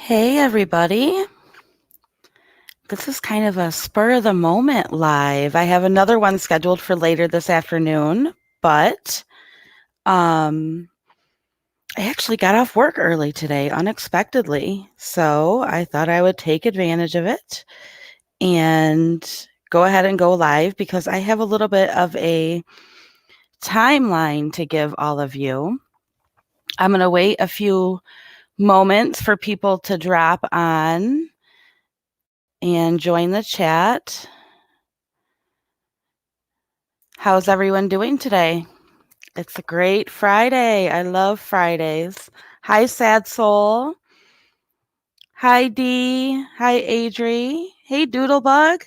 Hey, everybody. This is kind of a spur of the moment live. I have another one scheduled for later this afternoon, but I actually got off work early today unexpectedly. So I thought I would take advantage of it and go ahead and go live because I have a little bit of a timeline to give all of you. I'm going to wait a few moments for people to drop on and join the chat. How's everyone doing today? It's a great Friday. I love Fridays. Hi, Sad Soul. Hi, Dee. Hi, Adri. Hey, Doodlebug.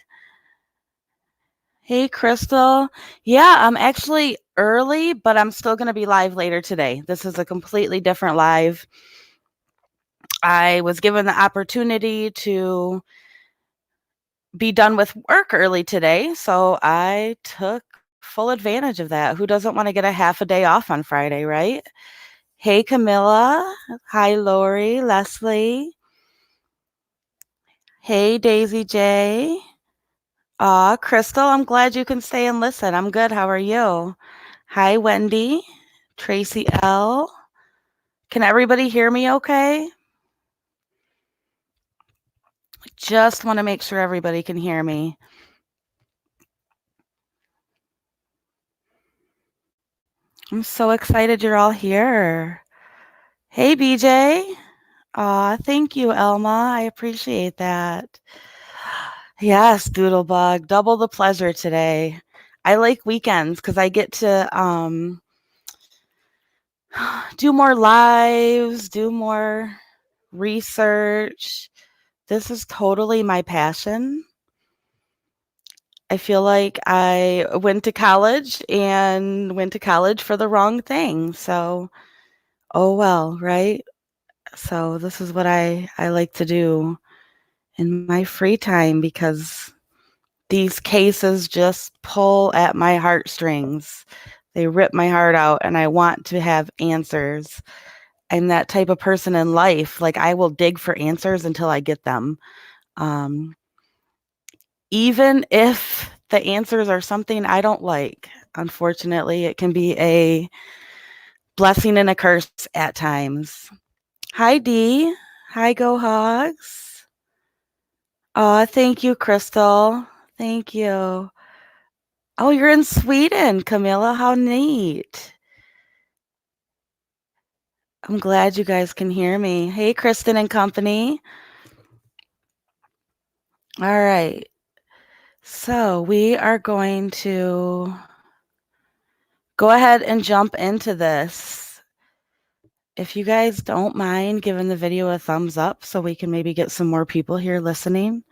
Hey, Crystal. Yeah, I'm actually early, but I'm still going to be live later today. This is a completely different live. I was given the opportunity to be done with work early today, so I took full advantage of that. Who doesn't want to get a half a day off on Friday, right? Hey, Camilla. Hi, Lori, Leslie. Hey, Daisy J. Aw, Crystal, I'm glad you can stay and listen. I'm good. How are you? Hi, Wendy. Tracy L. Can everybody hear me okay? Just want to make sure everybody can hear me. I'm so excited you're all here. Hey, BJ. Aw, thank you, Elma. I appreciate that. Yes, Doodlebug, double the pleasure today. I like weekends because I get to do more lives, do more research. This is totally my passion. I feel like I went to college for the wrong thing. So, oh well, right? So this is what I like to do in my free time because these cases just pull at my heartstrings. They rip my heart out and I want to have answers. I'm that type of person in life. Like I will dig for answers until I get them. Even if the answers are something I don't like, unfortunately, it can be a blessing and a curse at times. Hi, Dee. Hi, Go Hogs. Oh, thank you, Crystal. Thank you. Oh, you're in Sweden, Camilla. How neat. I'm glad you guys can hear me. Hey, Kristen and company. All right. So we are going to go ahead and jump into this. If you guys don't mind giving the video a thumbs up so we can maybe get some more people here listening.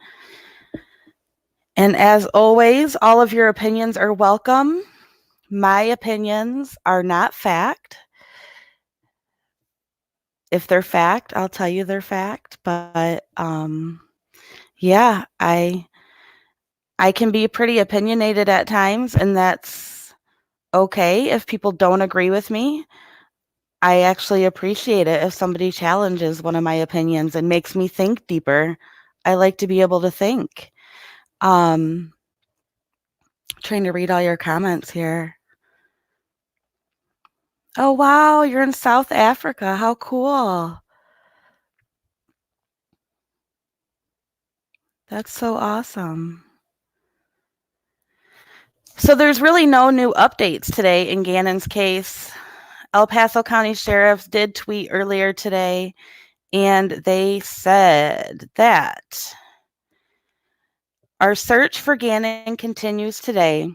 And as always, all of your opinions are welcome. My opinions are not fact. If they're fact, I'll tell you they're fact. But yeah, I can be pretty opinionated at times, and that's okay if people don't agree with me. I actually appreciate it if somebody challenges one of my opinions and makes me think deeper. I like to be able to think. Trying to read all your comments here. Oh, wow, you're in South Africa. How cool. That's so awesome. So there's really no new updates today in Gannon's case. El Paso County Sheriffs did tweet earlier today, and they said that our search for Gannon continues today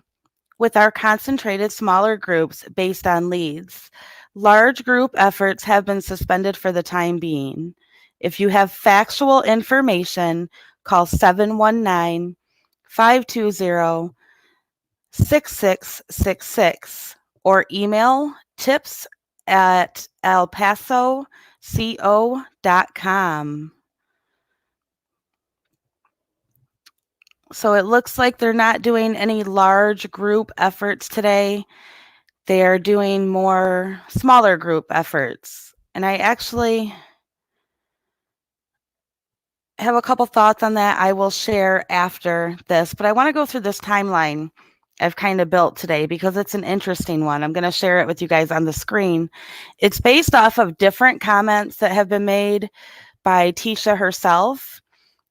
with our concentrated smaller groups based on leads. Large group efforts have been suspended for the time being. If you have factual information, call 719-520-6666 or email tips@elpasoco.com. So it looks like they're not doing any large group efforts today. They are doing more smaller group efforts. And I actually have a couple thoughts on that I will share after this, but I want to go through this timeline I've kind of built today because it's an interesting one. I'm going to share it with you guys on the screen. It's based off of different comments that have been made by Tisha herself,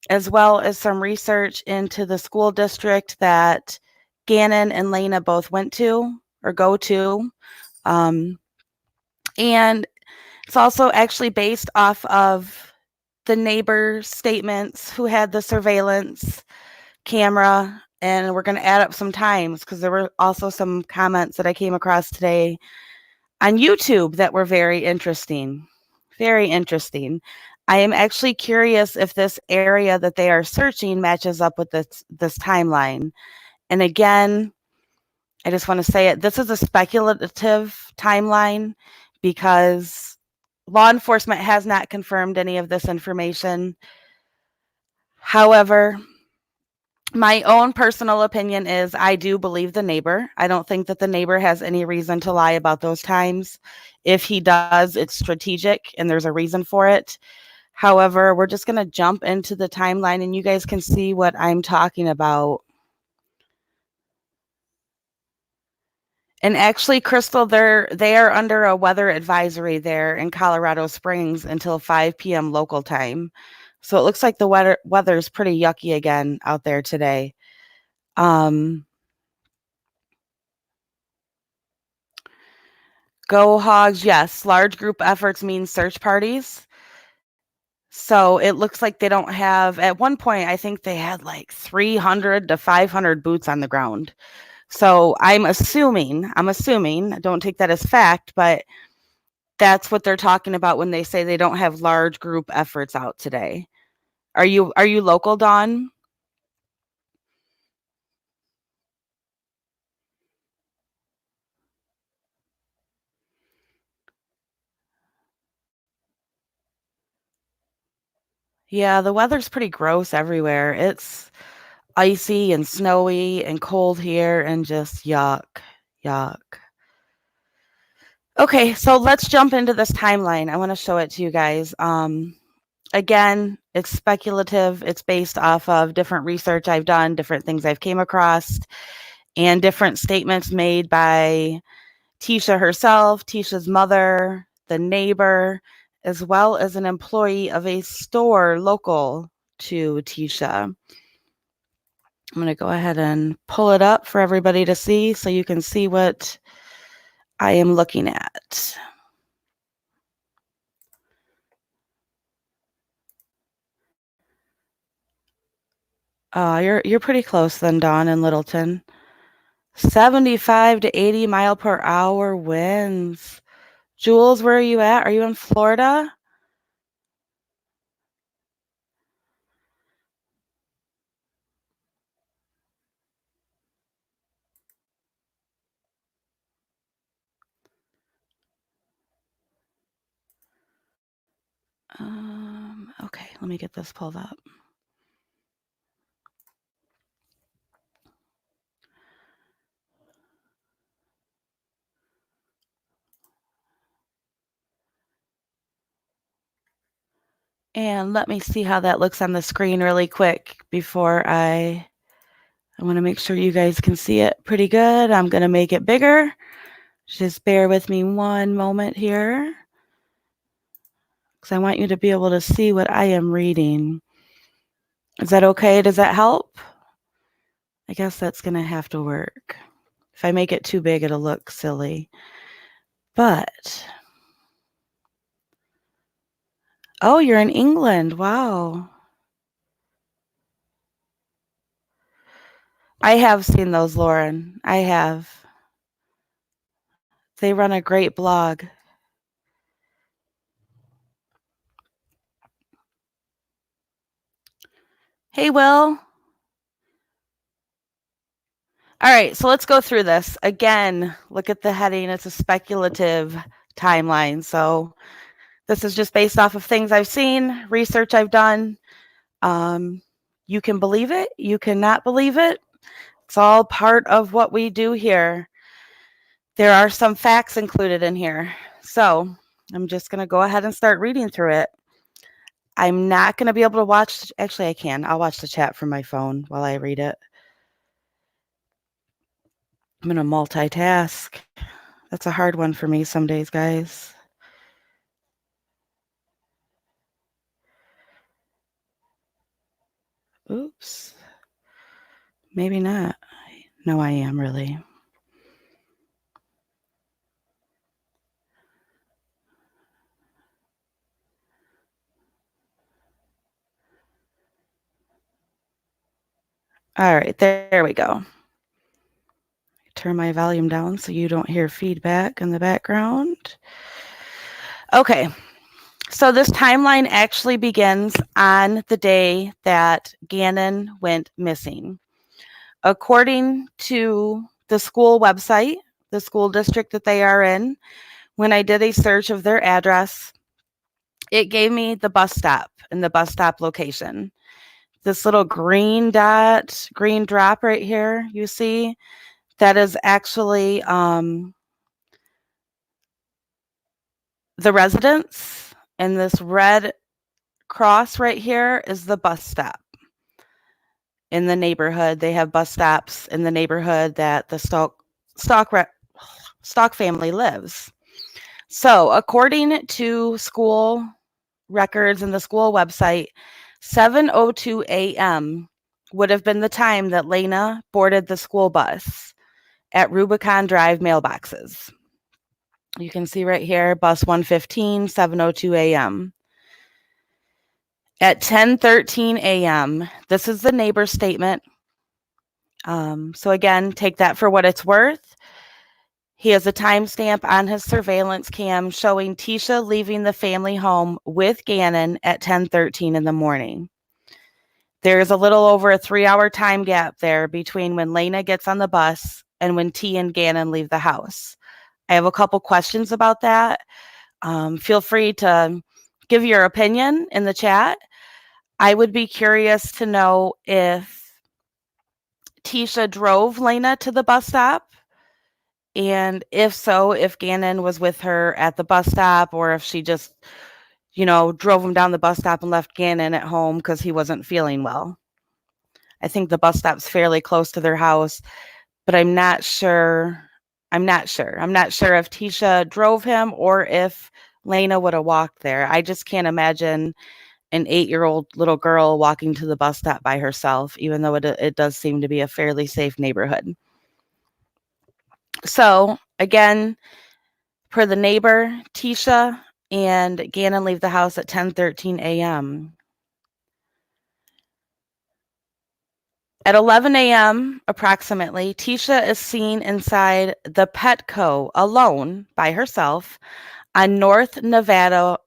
as well as some research into the school district that Gannon and Lena both went to or go to. And it's also actually based off of the neighbor statements who had the surveillance camera. And we're going to add up some times because there were also some comments that I came across today on YouTube that were very interesting. Very interesting. I am actually curious if this area that they are searching matches up with this timeline. And again, I just want to say it. This is a speculative timeline because law enforcement has not confirmed any of this information. However, my own personal opinion is I do believe the neighbor. I don't think that the neighbor has any reason to lie about those times. If he does, it's strategic and there's a reason for it. However, we're just going to jump into the timeline and you guys can see what I'm talking about. And actually, Crystal, they are under a weather advisory there in Colorado Springs until 5 p.m. local time. So it looks like the weather's pretty yucky again out there today. Go Hogs, yes. Large group efforts means search parties. So it looks like they don't have, at one point, I think they had like 300 to 500 boots on the ground. So I'm assuming, don't take that as fact, but that's what they're talking about when they say they don't have large group efforts out today. Are you local, Dawn? Yeah, the weather's pretty gross everywhere. It's icy and snowy and cold here and just yuck, yuck. Okay, so let's jump into this timeline. I want to show it to you guys. Again, it's speculative. It's based off of different research I've done, different things I've came across, and different statements made by Tisha herself, Tisha's mother, the neighbor, as well as an employee of a store local to Tisha. I'm going to go ahead and pull it up for everybody to see so you can see what I am looking at. You're pretty close then, Dawn in Littleton. 75 to 80 mile per hour winds. Jules, where are you at? Are you in Florida? Okay, let me get this pulled up. And let me see how that looks on the screen really quick before I want to make sure you guys can see it pretty good. I'm going to make it bigger. Just bear with me one moment here because I want you to be able to see what I am reading. Is that okay? Does that help? I guess that's going to have to work. If I make it too big, it'll look silly. But, oh, you're in England. Wow. I have seen those, Lauren. I have. They run a great blog. Hey, Will. All right, so let's go through this. Again, look at the heading. It's a speculative timeline. So this is just based off of things I've seen, research I've done. You can believe it. You cannot believe it. It's all part of what we do here. There are some facts included in here. So I'm just going to go ahead and start reading through it. I'm not going to be able to watch. Actually, I can. I'll watch the chat from my phone while I read it. I'm going to multitask. That's a hard one for me some days, guys. Oops. Maybe not. No, I am really. All right, there we go. Turn my volume down so you don't hear feedback in the background. Okay, so this timeline actually begins on the day that Gannon went missing. According to the school website, the school district that they are in, when I did a search of their address, it gave me the bus stop and the bus stop location. This little green dot, green drop right here, you see, that is actually the residence, and this red cross right here is the bus stop. In the neighborhood, they have bus stops in the neighborhood that the Stauch family lives. So, according to school records and the school website, 7:02 a.m. would have been the time that Lena boarded the school bus at Rubicon Drive mailboxes. You can see right here, bus 115, 7:02 a.m. At 10:13 a.m., this is the neighbor's statement. So again, take that for what it's worth. He has a timestamp on his surveillance cam showing Tisha leaving the family home with Gannon at 10:13 in the morning. There's a little over a 3-hour time gap there between when Lena gets on the bus and when T and Gannon leave the house. I have a couple questions about that. Feel free to give your opinion in the chat. I would be curious to know if Tisha drove Lena to the bus stop, and if so, if Gannon was with her at the bus stop, or if she just, drove him down the bus stop and left Gannon at home because he wasn't feeling well. I think the bus stop's fairly close to their house, but I'm not sure. I'm not sure if Tisha drove him or if Lena would have walked there. I just can't imagine an 8-year-old little girl walking to the bus stop by herself, even though it does seem to be a fairly safe neighborhood. So again, per the neighbor, Tisha and Gannon leave the house at 10:13 a.m. At 11 a.m. approximately, Tisha is seen inside the Petco alone by herself on North Nevada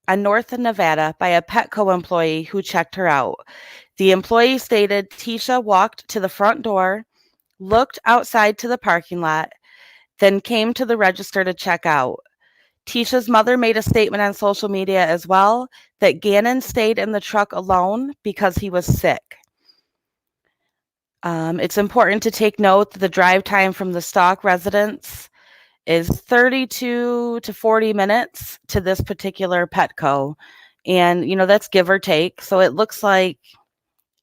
by a Petco employee who checked her out. The employee stated Tisha walked to the front door, looked outside to the parking lot, then came to the register to check out. Tisha's mother made a statement on social media as well that Gannon stayed in the truck alone because he was sick. It's important to take note that the drive time from the Stauch residence is 32 to 40 minutes to this particular Petco. And, that's give or take. So it looks like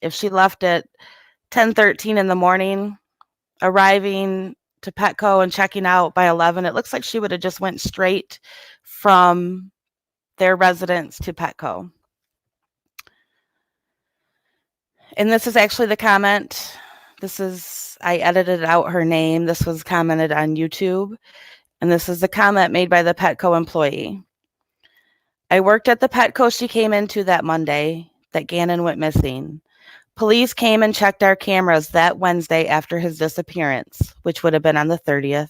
if she left at 10:13 in the morning, arriving to Petco and checking out by 11, it looks like she would have just went straight from their residence to Petco. And this is actually the comment. I edited out her name. This was commented on YouTube. And this is the comment made by the Petco employee. I worked at the Petco she came into that Monday that Gannon went missing. Police came and checked our cameras that Wednesday after his disappearance, which would have been on the 29th.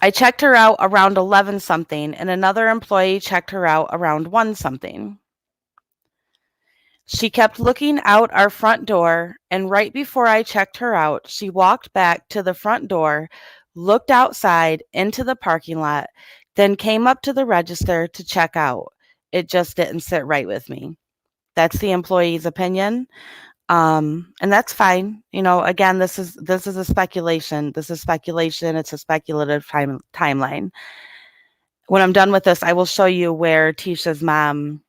I checked her out around 11 something, and another employee checked her out around 1 something. She kept looking out our front door, and right before I checked her out, she walked back to the front door, looked outside into the parking lot, then came up to the register to check out. It just didn't sit right with me. That's the employee's opinion. And that's fine. Again, this is a speculation. This is speculation. It's a speculative timeline. When I'm done with this, I will show you where Tisha's mom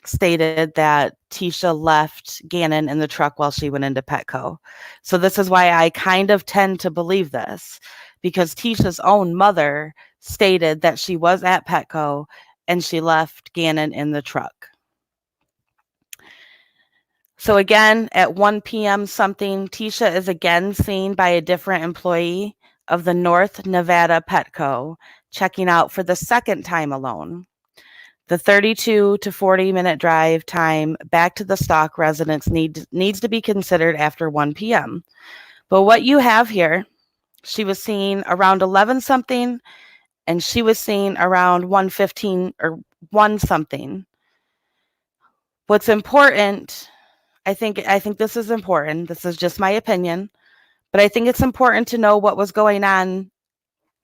stated that Tisha left Gannon in the truck while she went into Petco. So this is why I kind of tend to believe this, because Tisha's own mother stated that she was at Petco and she left Gannon in the truck. So again, at 1 p.m. something, Tisha is again seen by a different employee of the North Nevada Petco, checking out for the second time alone. The 32 to 40-minute drive time back to the Stauch residence needs to be considered after 1 p.m. But what you have here, she was seen around 11 something, and she was seen around 1:15 or 1 something. What's important, I think this is important. This is just my opinion, but I think it's important to know what was going on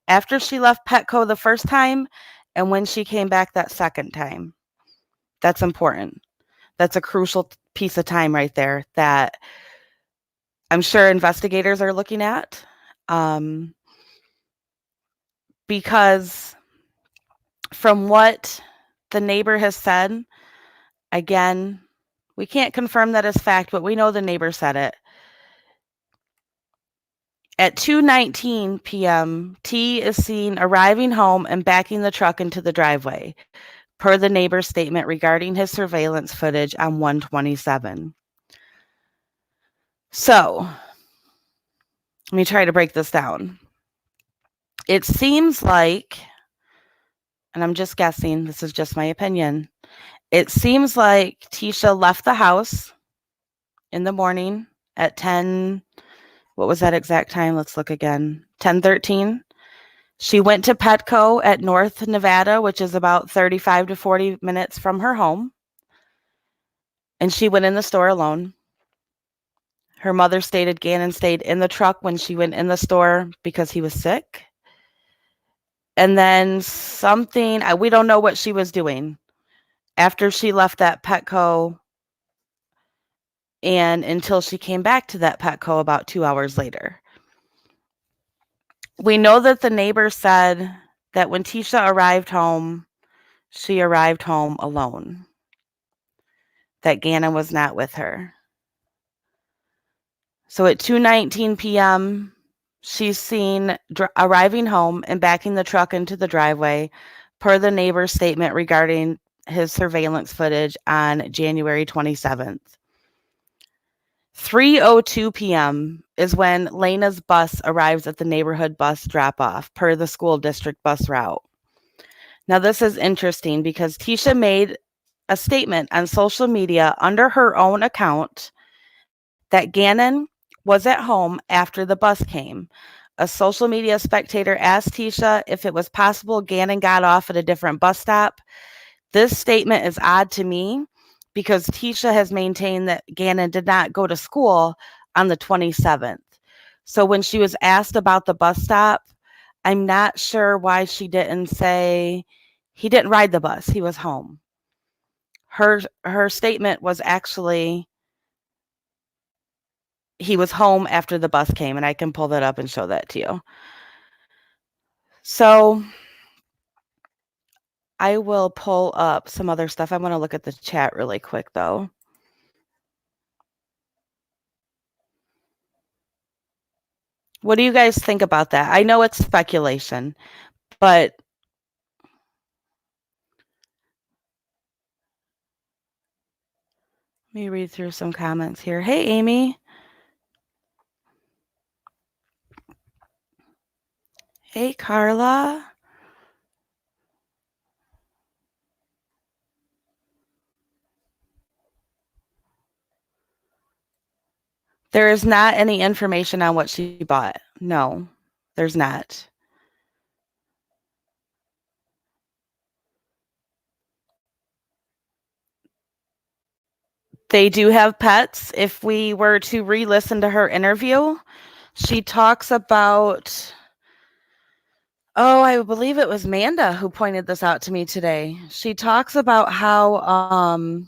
after she left Petco the first time and when she came back that second time. That's important. That's a crucial piece of time right there that I'm sure investigators are looking at, because from what the neighbor has said, again, we can't confirm that as fact, but we know the neighbor said it. At 2:19 p.m., T is seen arriving home and backing the truck into the driveway, per the neighbor's statement regarding his surveillance footage on 127. So, let me try to break this down. It seems like, and I'm just guessing, this is just my opinion, it seems like Tisha left the house in the morning at 10, what was that exact time? Let's look again. 10:13. She went to Petco at North Nevada, which is about 35 to 40 minutes from her home, and she went in the store alone. Her mother stated Gannon stayed in the truck when she went in the store because he was sick. And then something, we don't know what she was doing after she left that Petco and until she came back to that Petco about 2 hours later. We know that the neighbor said that when Tisha arrived home, she arrived home alone, that Gannon was not with her. So at 2:19 p.m., she's seen arriving home and backing the truck into the driveway, per the neighbor's statement regarding his surveillance footage on January 27th. 3:02 p.m. is when Lena's bus arrives at the neighborhood bus drop-off, per the school district bus route. Now, this is interesting because Tisha made a statement on social media under her own account that Gannon was at home after the bus came. A social media spectator asked Tisha if it was possible Gannon got off at a different bus stop. This statement is odd to me because Tisha has maintained that Gannon did not go to school on the 27th. So when she was asked about the bus stop, I'm not sure why she didn't say he didn't ride the bus, he was home. Her statement was actually he was home after the bus came, and I can pull that up and show that to you. So I will pull up some other stuff. I want to look at the chat really quick, though. What do you guys think about that? I know it's speculation, but let me read through some comments here. Hey, Amy. Hey, Carla. There is not any information on what she bought. No, there's not. They do have pets. If we were to re-listen to her interview, she talks about, I believe it was Manda who pointed this out to me today. She talks about how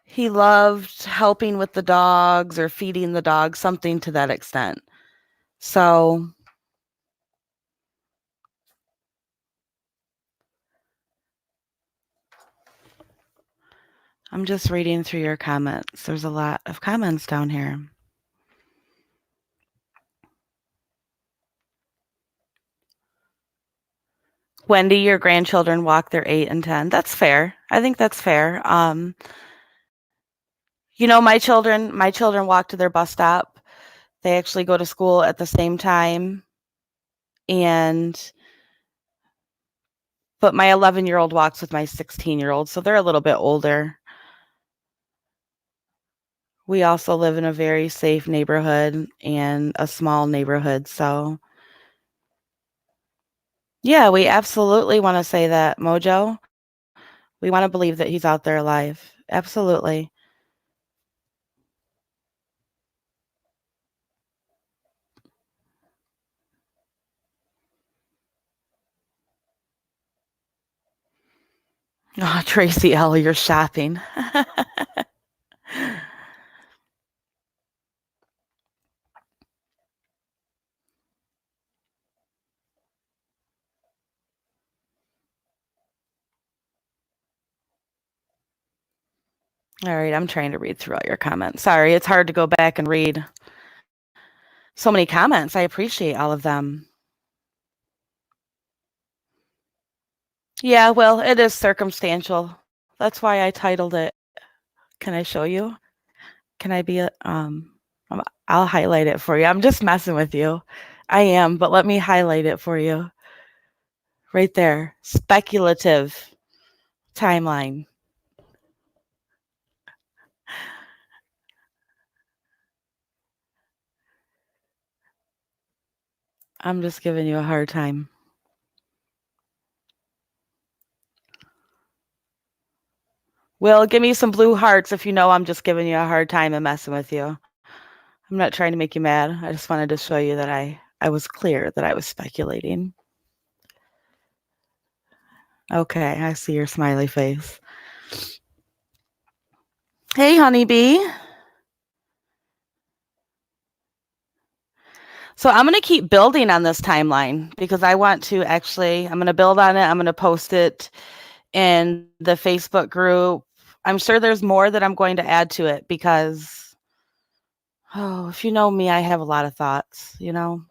he loved helping with the dogs or feeding the dogs, something to that extent. So I'm just reading through your comments. There's a lot of comments down here. Wendy, your grandchildren walk their 8 and 10. That's fair. I think that's fair. My children walk to their bus stop. They actually go to school at the same time. And but my 11-year-old walks with my 16-year-old, so they're a little bit older. We also live in a very safe neighborhood and a small neighborhood, so yeah, we absolutely wanna say that, Mojo. We wanna believe that he's out there alive. Absolutely. Oh, Tracy L., you're shopping. All right, I'm trying to read through all your comments. Sorry, it's hard to go back and read so many comments. I appreciate all of them. Yeah, well, it is circumstantial. That's why I titled it. Can I show you? Can I be I'll highlight it for you. I'm just messing with you. I am, but let me highlight it for you. Right there. Speculative timeline. I'm just giving you a hard time. Will, give me some blue hearts if you know I'm just giving you a hard time and messing with you. I'm not trying to make you mad. I just wanted to show you that I was clear that I was speculating. Okay, I see your smiley face. Hey, honeybee. So I'm going to keep building on this timeline because I want to I'm going to build on it. I'm going to post it in the Facebook group. I'm sure there's more that I'm going to add to it because, if you know me, I have a lot of thoughts, And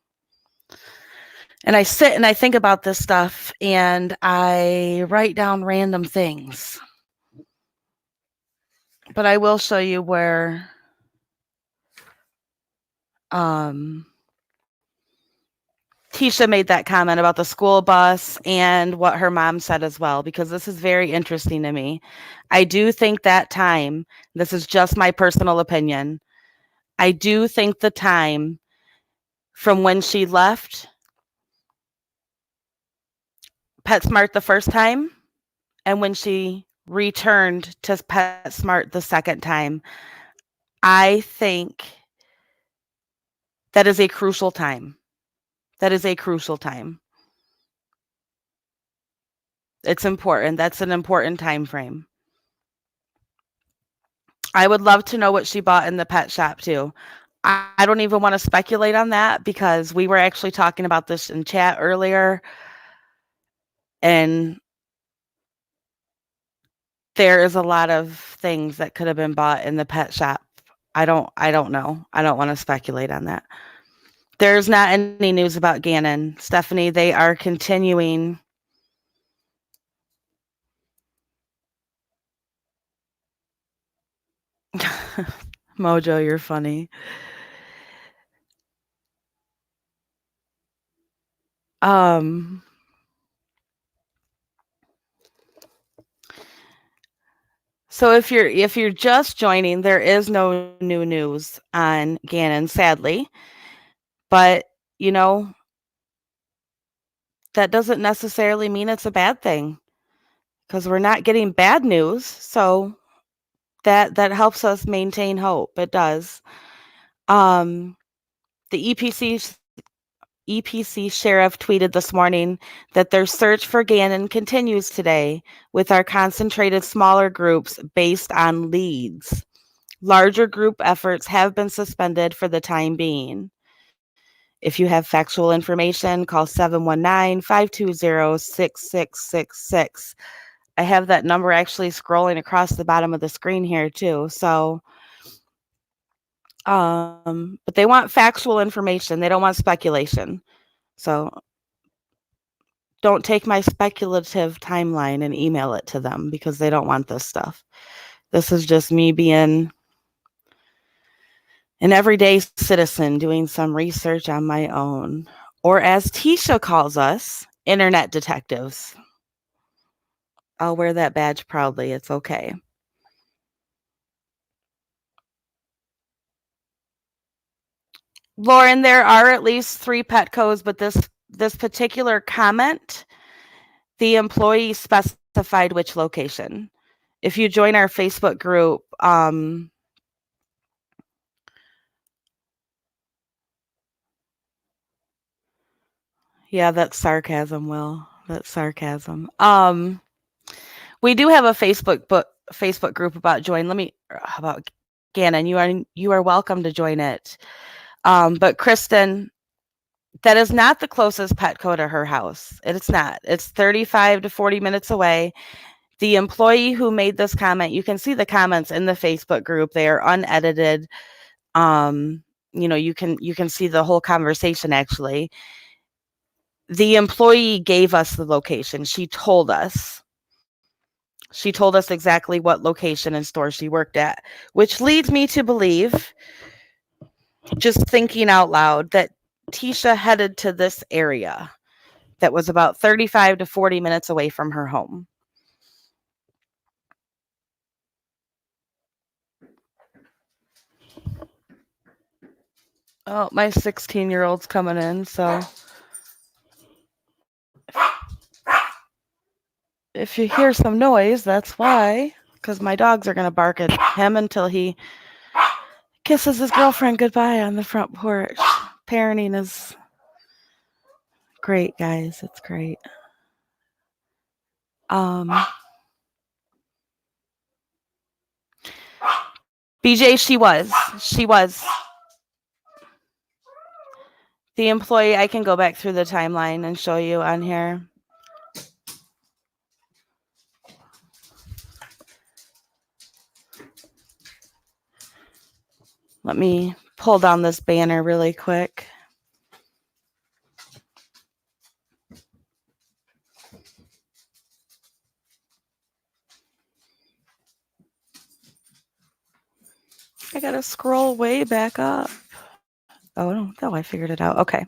I sit and I think about this stuff and I write down random things. But I will show you where Tisha made that comment about the school bus and what her mom said as well, because this is very interesting to me. I do think that time, this is just my personal opinion, I do think the time from when she left PetSmart the first time and when she returned to PetSmart the second time, I think that is a crucial time. That is a crucial time. It's important. That's an important time frame. I would love to know what she bought in the pet shop too. I don't even want to speculate on that because we were actually talking about this in chat earlier. And there is a lot of things that could have been bought in the pet shop. I don't know. I don't want to speculate on that. There's not any news about Gannon. Stephanie, they are continuing. Mojo, you're funny. So if you're just joining, there is no new news on Gannon, sadly. But, that doesn't necessarily mean it's a bad thing because we're not getting bad news. So that helps us maintain hope. It does. The EPC sheriff tweeted this morning that their search for Gannon continues today with our concentrated smaller groups based on leads. Larger group efforts have been suspended for the time being. If you have factual information, call 719-520-6666. I have that number actually scrolling across the bottom of the screen here too. So, but they want factual information. They don't want speculation. So don't take my speculative timeline and email it to them because they don't want this stuff. This is just me being an everyday citizen doing some research on my own. Or as Tisha calls us, internet detectives. I'll wear that badge proudly. It's okay. Lauren, there are at least 3 Petcos, but this particular comment, the employee specified which location. If you join our Facebook group, yeah, that's sarcasm, Will. That's sarcasm. We do have a Facebook group about join. About Gannon. You are welcome to join it. But Kristen, that is not the closest Petco to her house. It's not. It's 35 to 40 minutes away. The employee who made this comment, you can see the comments in the Facebook group. They are unedited. You can see the whole conversation actually. The employee gave us the location. She told us. She told us exactly what location and store she worked at, which leads me to believe, just thinking out loud, that Tisha headed to this area that was about 35 to 40 minutes away from her home. Oh, my 16-year-old's coming in, so if you hear some noise, that's why, because my dogs are going to bark at him until he kisses his girlfriend goodbye on the front porch. Parenting is great, guys. It's great. BJ, she was. The employee, I can go back through the timeline and show you on here. Let me pull down this banner really quick. I gotta scroll way back up. Oh, no, I figured it out. Okay.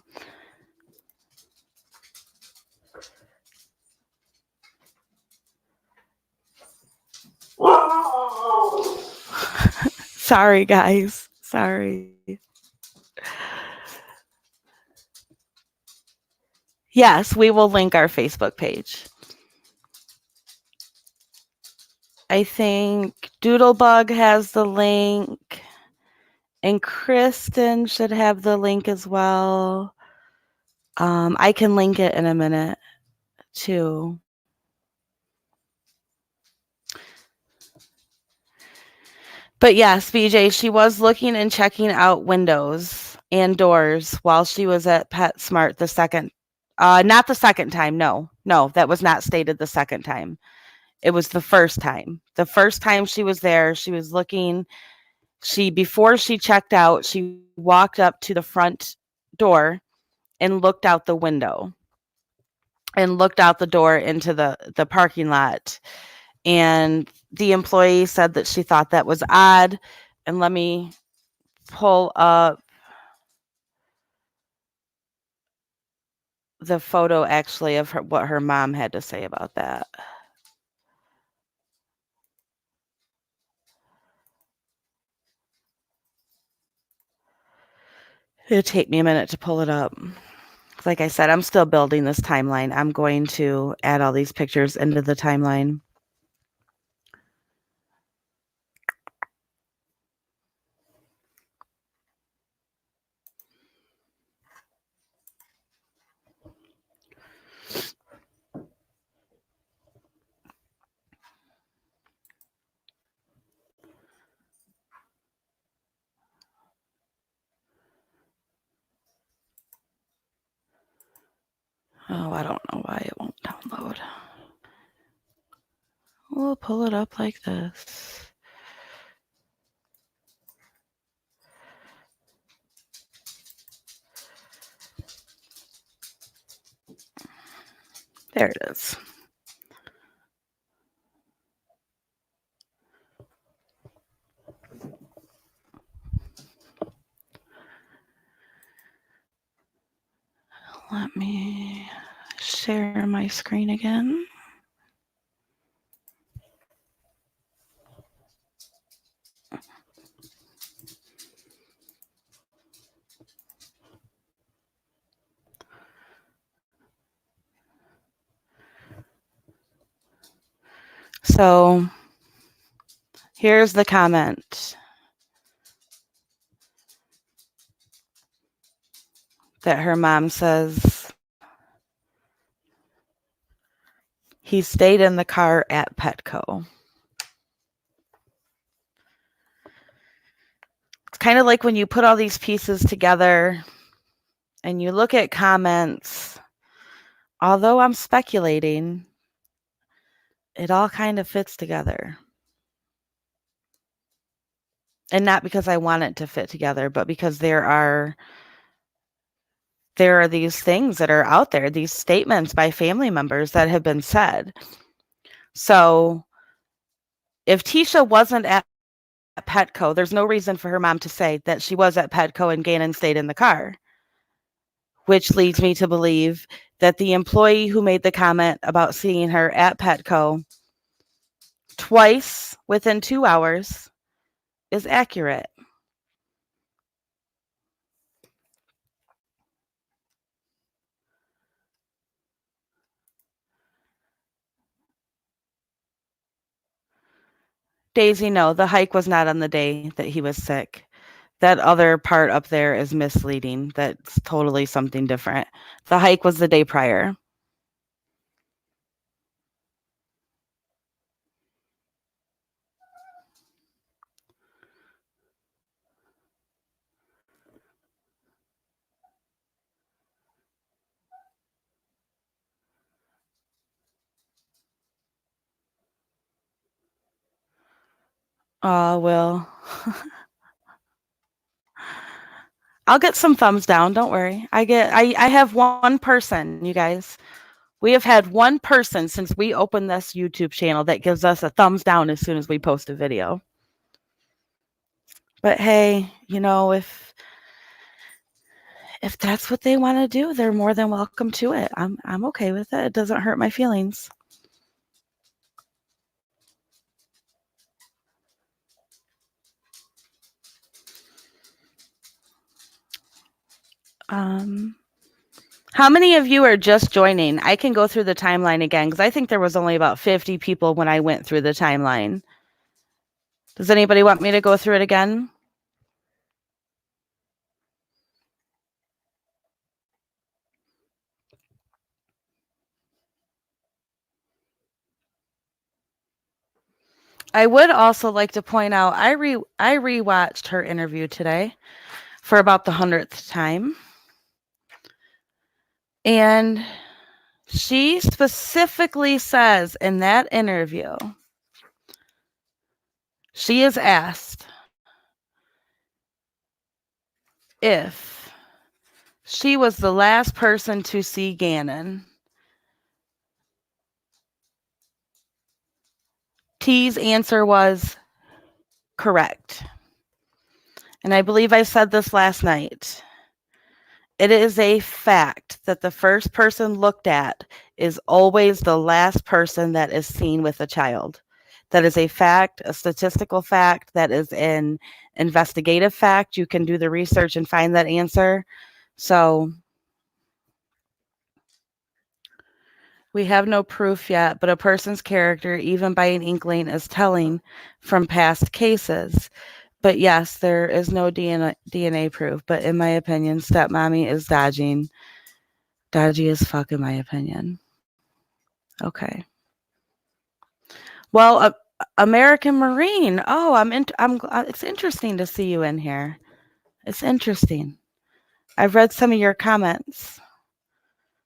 Sorry, guys. Sorry. Yes, we will link our Facebook page. I think Doodlebug has the link, and Kristen should have the link as well. I can link it in a minute, too. But yes, BJ, she was looking and checking out windows and doors while she was at PetSmart the second, not the second time. No, that was not stated the second time. It was the first time. The first time she was there, she was looking. Before she checked out, she walked up to the front door and looked out the window and looked out the door into the parking lot. And the employee said that she thought that was odd. And let me pull up the photo actually of what her mom had to say about that. It'll take me a minute to pull it up. Like I said, I'm still building this timeline. I'm going to add all these pictures into the timeline. Oh, I don't know why it won't download. We'll pull it up like this. There it is. Let me share my screen again. So here's the comment that her mom says, he stayed in the car at Petco. It's kind of like when you put all these pieces together and you look at comments, although I'm speculating, it all kind of fits together. And not because I want it to fit together, but because there are these things that are out there, these statements by family members that have been said. So if Tisha wasn't at Petco, there's no reason for her mom to say that she was at Petco and Gannon stayed in the car, which leads me to believe that the employee who made the comment about seeing her at Petco twice within 2 hours is accurate. Daisy, no, the hike was not on the day that he was sick. That other part up there is misleading. That's totally something different. The hike was the day prior. Will. I'll get some thumbs down. Don't worry. I have one person, you guys. We have had one person since we opened this YouTube channel that gives us a thumbs down as soon as we post a video. But hey, you know, if that's what they want to do, they're more than welcome to it. I'm okay with it. It doesn't hurt my feelings. How many of you are just joining? I can go through the timeline again because I think there was only about 50 people when I went through the timeline. Does anybody want me to go through it again? I would also like to point out I rewatched her interview today for about the 100th time. And she specifically says in that interview, she is asked if she was the last person to see Gannon. T's answer was correct. And I believe I said this last night. It is a fact that the first person looked at is always the last person that is seen with a child. That is a fact, a statistical fact, that is an investigative fact. You can do the research and find that answer. So we have no proof yet, but a person's character, even by an inkling, is telling from past cases. But yes, there is no DNA proof. But in my opinion, stepmommy is dodgy as fuck, in my opinion. Okay. Well, American Marine. Oh, it's interesting to see you in here. It's interesting. I've read some of your comments.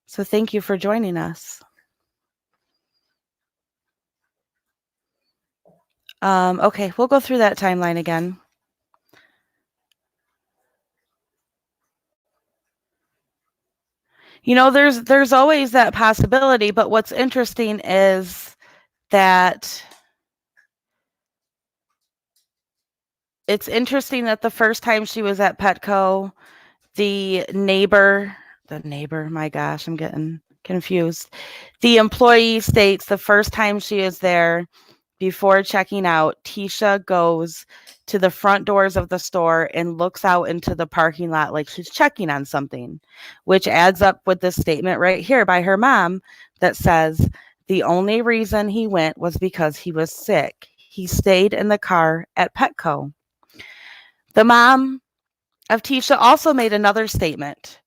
So thank you for joining us. Okay, we'll go through that timeline again. There's always that possibility, but what's interesting is that it's interesting that the first time she was at Petco, the neighbor, my gosh, I'm getting confused. The employee states the first time she is there, before checking out, Tisha goes to the front doors of the store and looks out into the parking lot like she's checking on something, which adds up with this statement right here by her mom that says, the only reason he went was because he was sick. He stayed in the car at Petco. The mom of Tisha also made another statement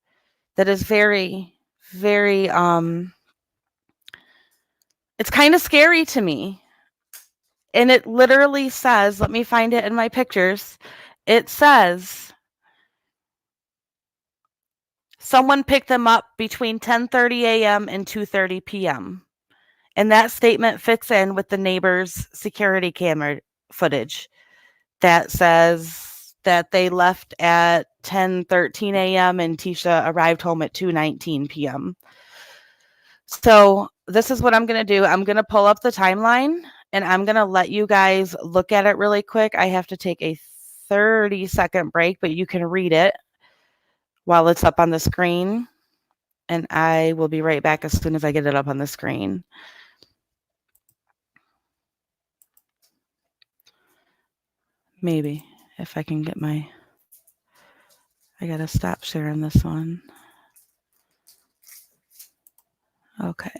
that is very, very, it's kind of scary to me. And it literally says, let me find it in my pictures. It says, someone picked them up between 10:30 a.m. and 2:30 p.m. And that statement fits in with the neighbor's security camera footage that says that they left at 10:13 a.m. and Tisha arrived home at 2:19 p.m. So this is what I'm going to do. I'm going to pull up the timeline and I'm going to let you guys look at it really quick. I have to take a 30-second break, but you can read it while it's up on the screen. And I will be right back as soon as I get it up on the screen. Maybe if I can get I got to stop sharing this one. Okay.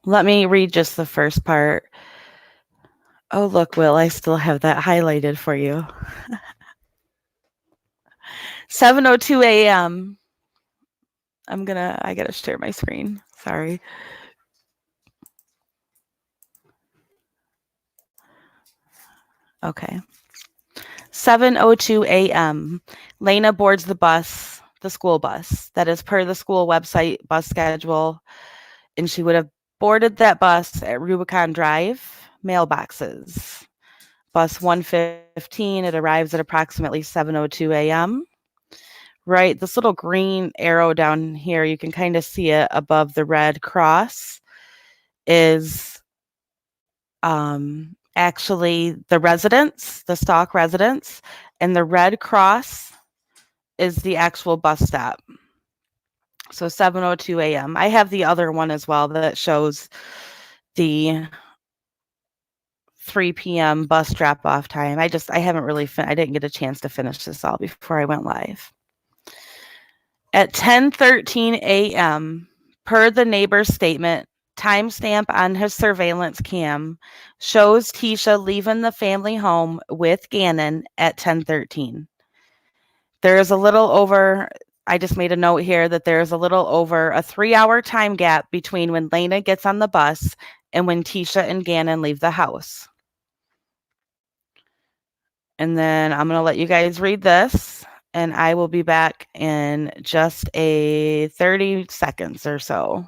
Let me read just the first part. Oh, look, Will, I still have that highlighted for you. 7:02 a.m. I got to share my screen. Sorry. Okay. 7:02 a.m. Lena boards the school bus. That is per the school website bus schedule. And she would have boarded that bus at Rubicon Drive, mailboxes. Bus 115, it arrives at approximately 7:02 a.m. Right, this little green arrow down here, you can kind of see it above the red cross, is actually the residence, the Stauch residence, and the red cross is the actual bus stop. So 7:02 a.m. I have the other one as well that shows the 3 p.m. bus drop off time. I haven't really I didn't get a chance to finish this all before I went live. At 10:13 a.m., per the neighbor's statement, timestamp on his surveillance cam shows Tisha leaving the family home with Gannon at 10:13. There is a little over, I just made a note here that there's a little over a 3-hour time gap between when Lena gets on the bus and when Tisha and Gannon leave the house. And then I'm going to let you guys read this, and I will be back in just a 30 seconds or so.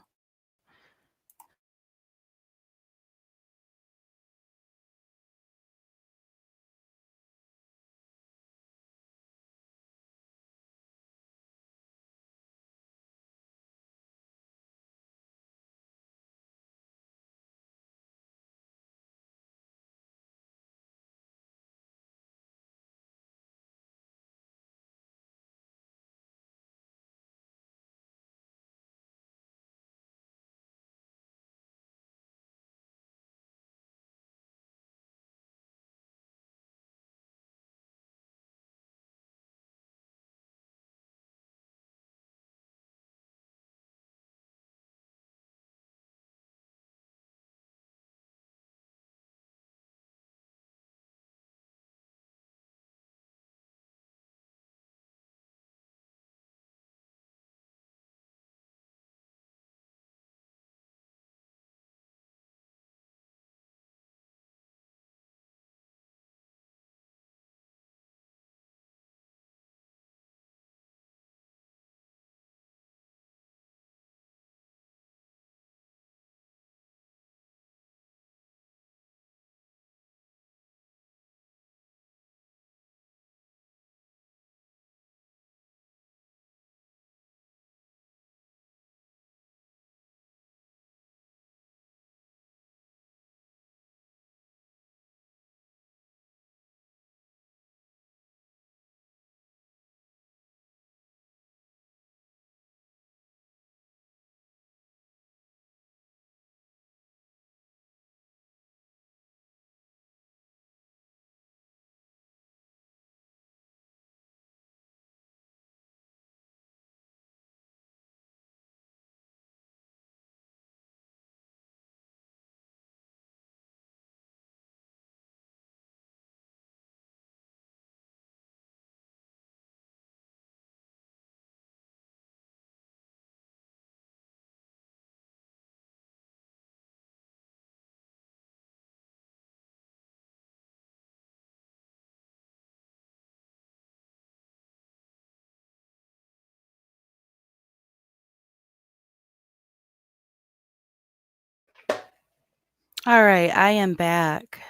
All right, I am back.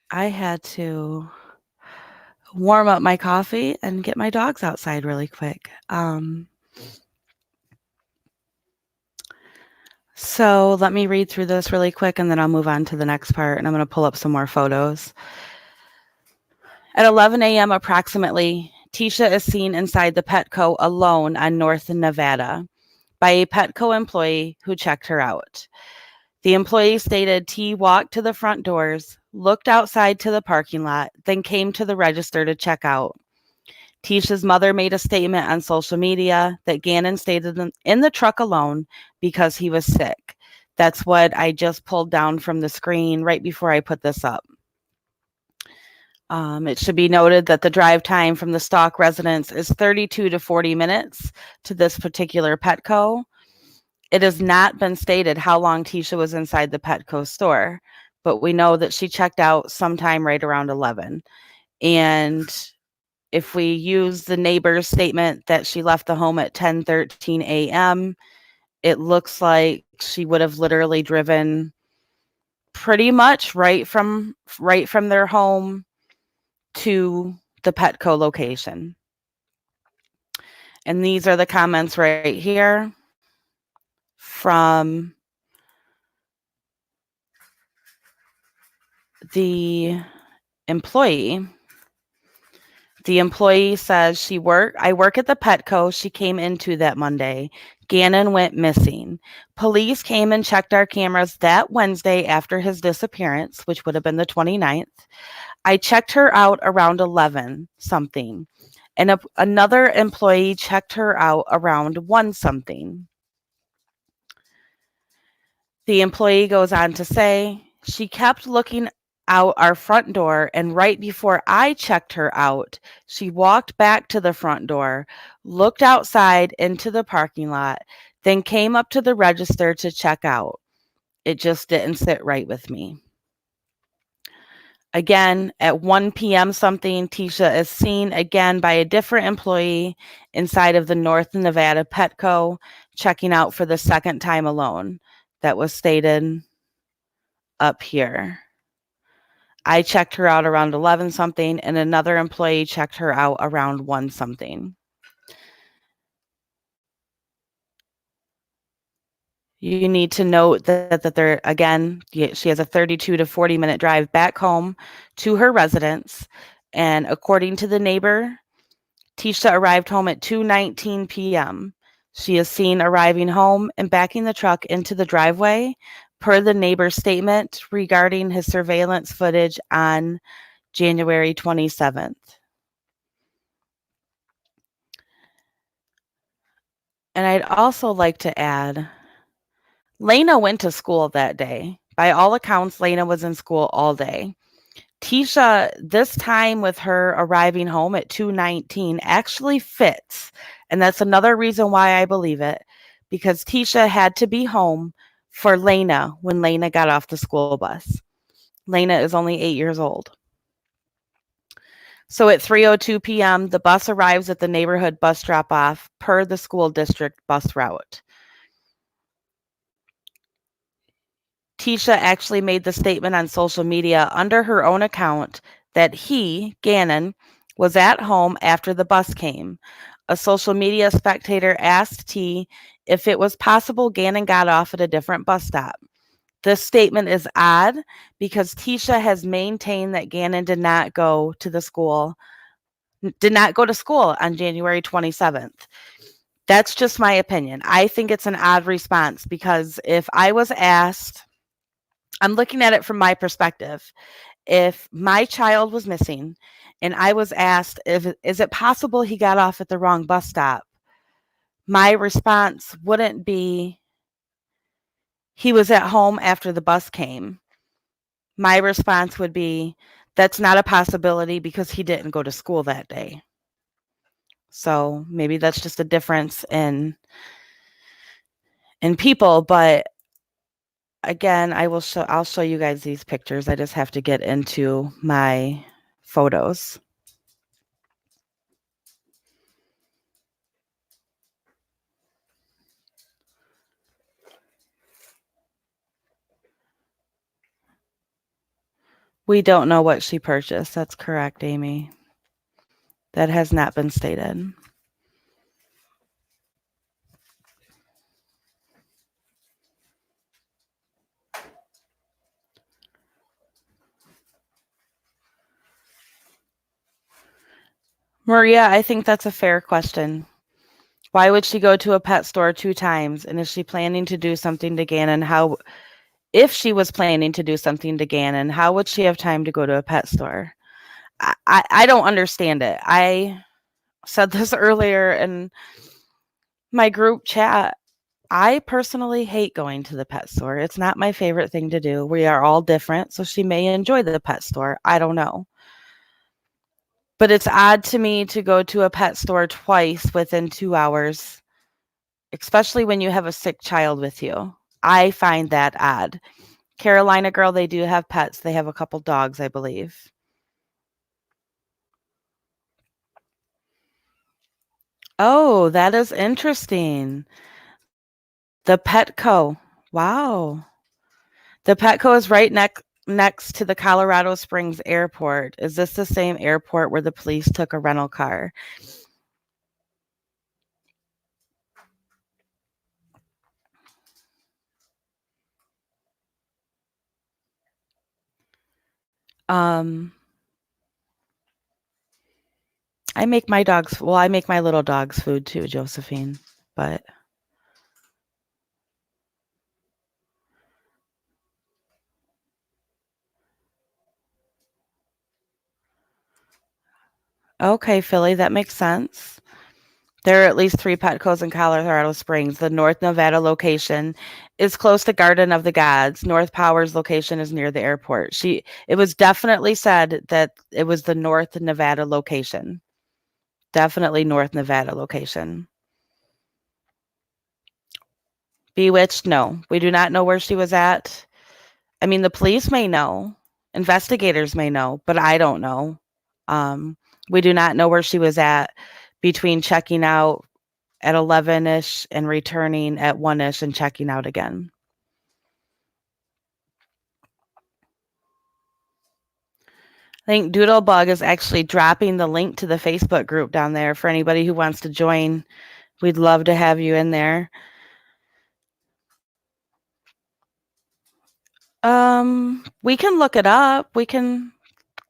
I had to warm up my coffee and get my dogs outside really quick. So let me read through this really quick and then I'll move on to the next part and I'm going to pull up some more photos. At 11 a.m. approximately, Tisha is seen inside the Petco alone on North Nevada by a Petco employee who checked her out. The employee stated T walked to the front doors, looked outside to the parking lot, then came to the register to check out. Tisha's mother made a statement on social media that Gannon stayed in the truck alone because he was sick. That's what I just pulled down from the screen right before I put this up. It should be noted that the drive time from the Stauch residence is 32 to 40 minutes to this particular Petco. It has not been stated how long Tisha was inside the Petco store, but we know that she checked out sometime right around 11. And if we use the neighbor's statement that she left the home at 10:13 a.m., it looks like she would have literally driven pretty much right from their home to the Petco location. And these are the comments right here from the employee. The employee says I work at the Petco she came into that Monday. Gannon went missing. Police came and checked our cameras that Wednesday after his disappearance, which would have been the 29th. I checked her out around 11 something. And another employee checked her out around 1 something. The employee goes on to say, she kept looking out our front door, and right before I checked her out, she walked back to the front door, looked outside into the parking lot, then came up to the register to check out. It just didn't sit right with me. Again, at 1 p.m. something, Tisha is seen again by a different employee inside of the North Nevada Petco, checking out for the second time alone. That was stated up here. I checked her out around 11 something, and another employee checked her out around 1 something. You need to note that there, again, she has a 32 to 40 minute drive back home to her residence. And according to the neighbor, Tisha arrived home at 2:19 p.m. She is seen arriving home and backing the truck into the driveway, per the neighbor's statement regarding his surveillance footage on January 27th. And I'd also like to add, Lena went to school that day. By all accounts, Lena was in school all day. Tisha, this time with her arriving home at 2:19 actually fits. And that's another reason why I believe it, because Tisha had to be home for Lena when Lena got off the school bus. Lena is only 8 years old. So at 3:02 p.m., the bus arrives at the neighborhood bus drop off per the school district bus route. Tisha actually made the statement on social media under her own account that he, Gannon, was at home after the bus came. A social media spectator asked T if it was possible Gannon got off at a different bus stop. This statement is odd because Tisha has maintained that Gannon did not go to school on January 27th. That's just my opinion. I think it's an odd response because if I was asked, I'm looking at it from my perspective. If my child was missing and I was asked, is it possible he got off at the wrong bus stop? My response wouldn't be, he was at home after the bus came. My response would be, that's not a possibility because he didn't go to school that day. So maybe that's just a difference in people, but again, I'll show you guys these pictures. I just have to get into my photos. We don't know what she purchased. That's correct, Amy. That has not been stated. Maria, I think that's a fair question. Why would she go to a pet store 2 times? And is she planning to do something to Gannon? If she was planning to do something to Gannon, how would she have time to go to a pet store? I don't understand it. I said this earlier in my group chat. I personally hate going to the pet store. It's not my favorite thing to do. We are all different, so she may enjoy the pet store. I don't know. But it's odd to me to go to a pet store twice within 2 hours, especially when you have a sick child with you. I find that odd. Carolina girl, they do have pets. They have a couple dogs, I believe. Oh, that is interesting. The Petco. Wow. The Petco is right next to the Colorado Springs airport. Is this the same airport where the police took a rental car? Um, I make my little dogs food too, Josephine. But okay, Philly, that makes sense. There are at least 3 Petcos in Colorado Springs. The North Nevada location is close to Garden of the Gods. North Power's location is near the airport. It was definitely said that it was the North Nevada location. Definitely North Nevada location. Bewitched, no. We do not know where she was at. I mean, the police may know, investigators may know, but I don't know. We do not know where she was at between checking out at 11-ish and returning at 1-ish and checking out again. I think Doodlebug is actually dropping the link to the Facebook group down there for anybody who wants to join. We'd love to have you in there. We can look it up. We can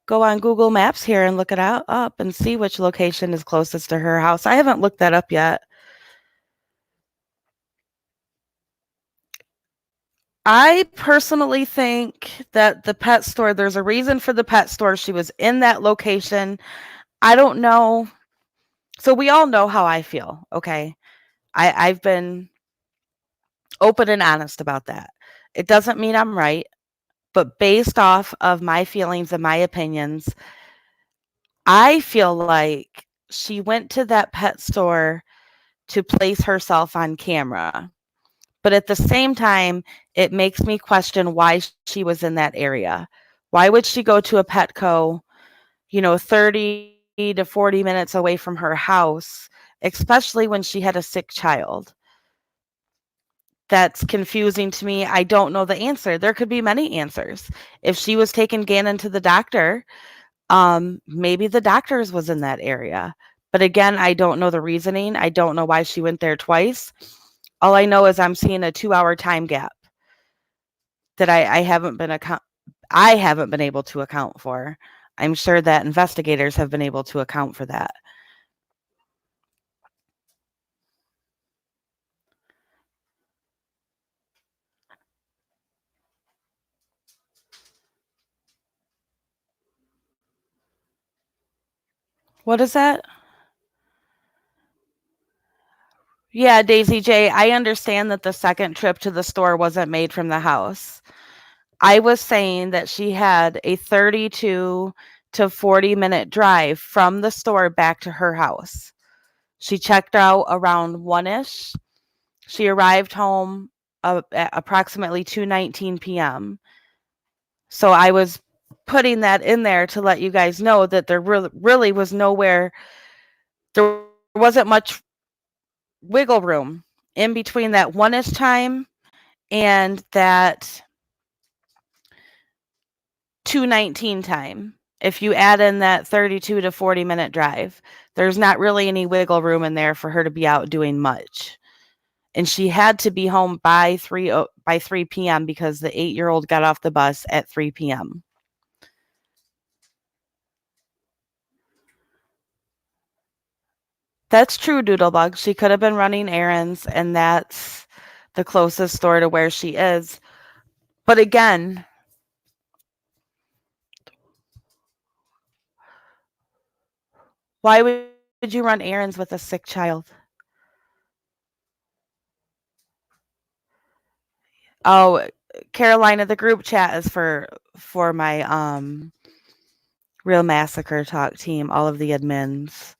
go on Google Maps here and look it up and see which location is closest to her house. I haven't looked that up yet. I personally think that the pet store, there's a reason for the pet store. She was in that location. I don't know. So we all know how I feel. Okay. I've been open and honest about that. It doesn't mean I'm right, but based off of my feelings and my opinions, I feel like she went to that pet store to place herself on camera. But at the same time, it makes me question why she was in that area. Why would she go to a Petco, 30 to 40 minutes away from her house, especially when she had a sick child? That's confusing to me. I don't know the answer. There could be many answers. If she was taking Gannon to the doctor, maybe the doctor's was in that area. But again, I don't know the reasoning. I don't know why she went there twice. All I know is I'm seeing a 2-hour time gap that I haven't been able to account for. I'm sure that investigators have been able to account for that. What is that? Yeah, Daisy J, I understand that the second trip to the store wasn't made from the house. I was saying that she had a 32 to 40-minute drive from the store back to her house. She checked out around 1-ish. She arrived home at approximately 2:19 p.m. So I was putting that in there to let you guys know that there really was nowhere, there wasn't much wiggle room in between that 1-ish time and that 2:19 time. If you add in that 32 to 40-minute drive, there's not really any wiggle room in there for her to be out doing much. And she had to be home by 3 p.m. because the 8-year-old got off the bus at 3 p.m. That's true, Doodlebug. She could have been running errands, and that's the closest store to where she is. But again, why would you run errands with a sick child? Oh, Carolina, the group chat is for my Real Massacre Talk team, all of the admins.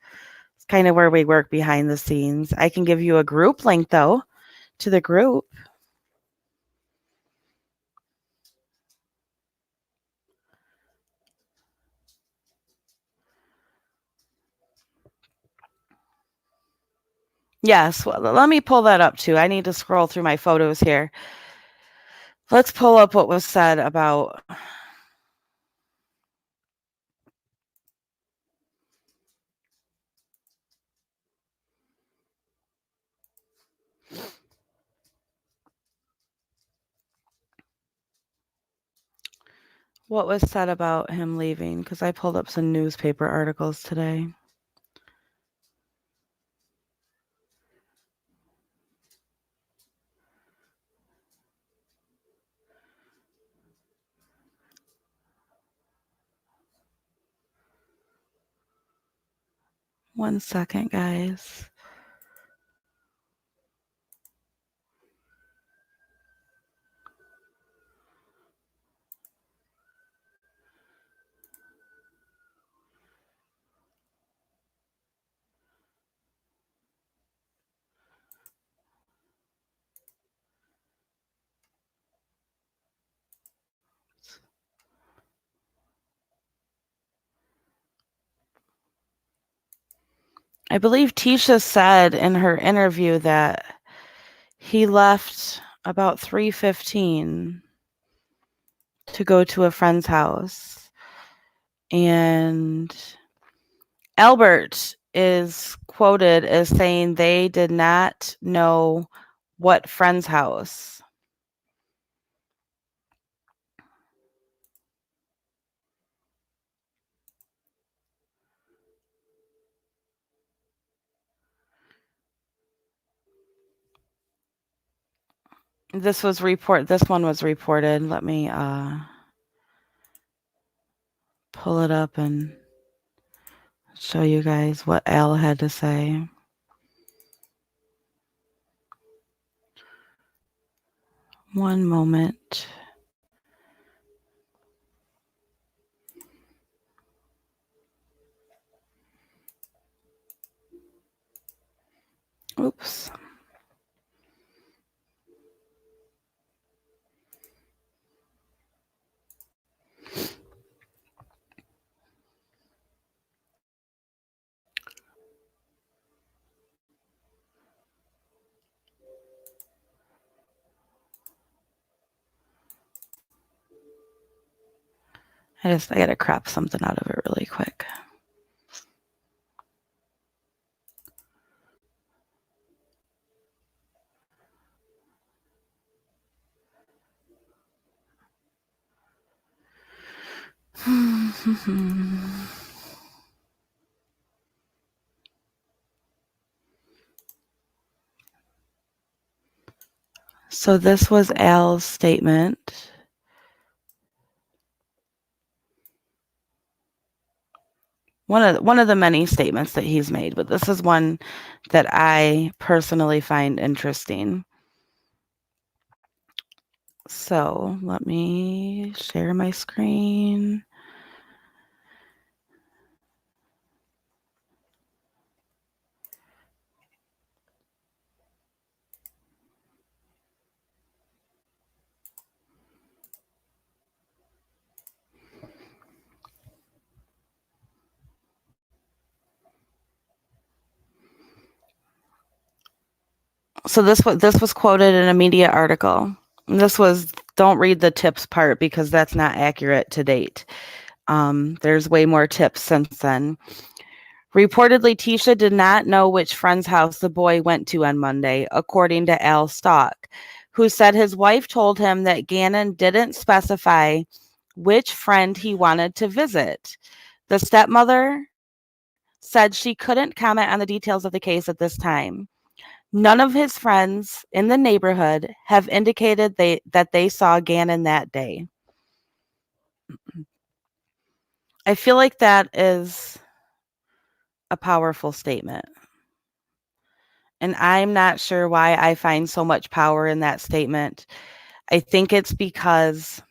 It's kind of where we work behind the scenes. I can give you a group link though to the group. Yes, well, let me pull that up too. I need to scroll through my photos here. Let's pull up what was said about him leaving, because I pulled up some newspaper articles today. One second, guys. I believe Tisha said in her interview that he left about 3:15 to go to a friend's house. And Albert is quoted as saying they did not know what friend's house. This one was reported. Let me pull it up and show you guys what Al had to say. One moment. Oops. I gotta crop something out of it really quick. So this was Al's statement. One of the many statements that he's made, but this is one that I personally find interesting. So let me share my screen. So this was quoted in a media article. And this was don't read the tips part because that's not accurate to date. There's way more tips since then. Reportedly, Tisha did not know which friend's house the boy went to on Monday, according to Al Stauch, who said his wife told him that Gannon didn't specify which friend he wanted to visit. The stepmother said she couldn't comment on the details of the case at this time. None of his friends in the neighborhood have indicated that they saw Gannon that day. I feel like that is a powerful statement. And I'm not sure why I find so much power in that statement. I think it's because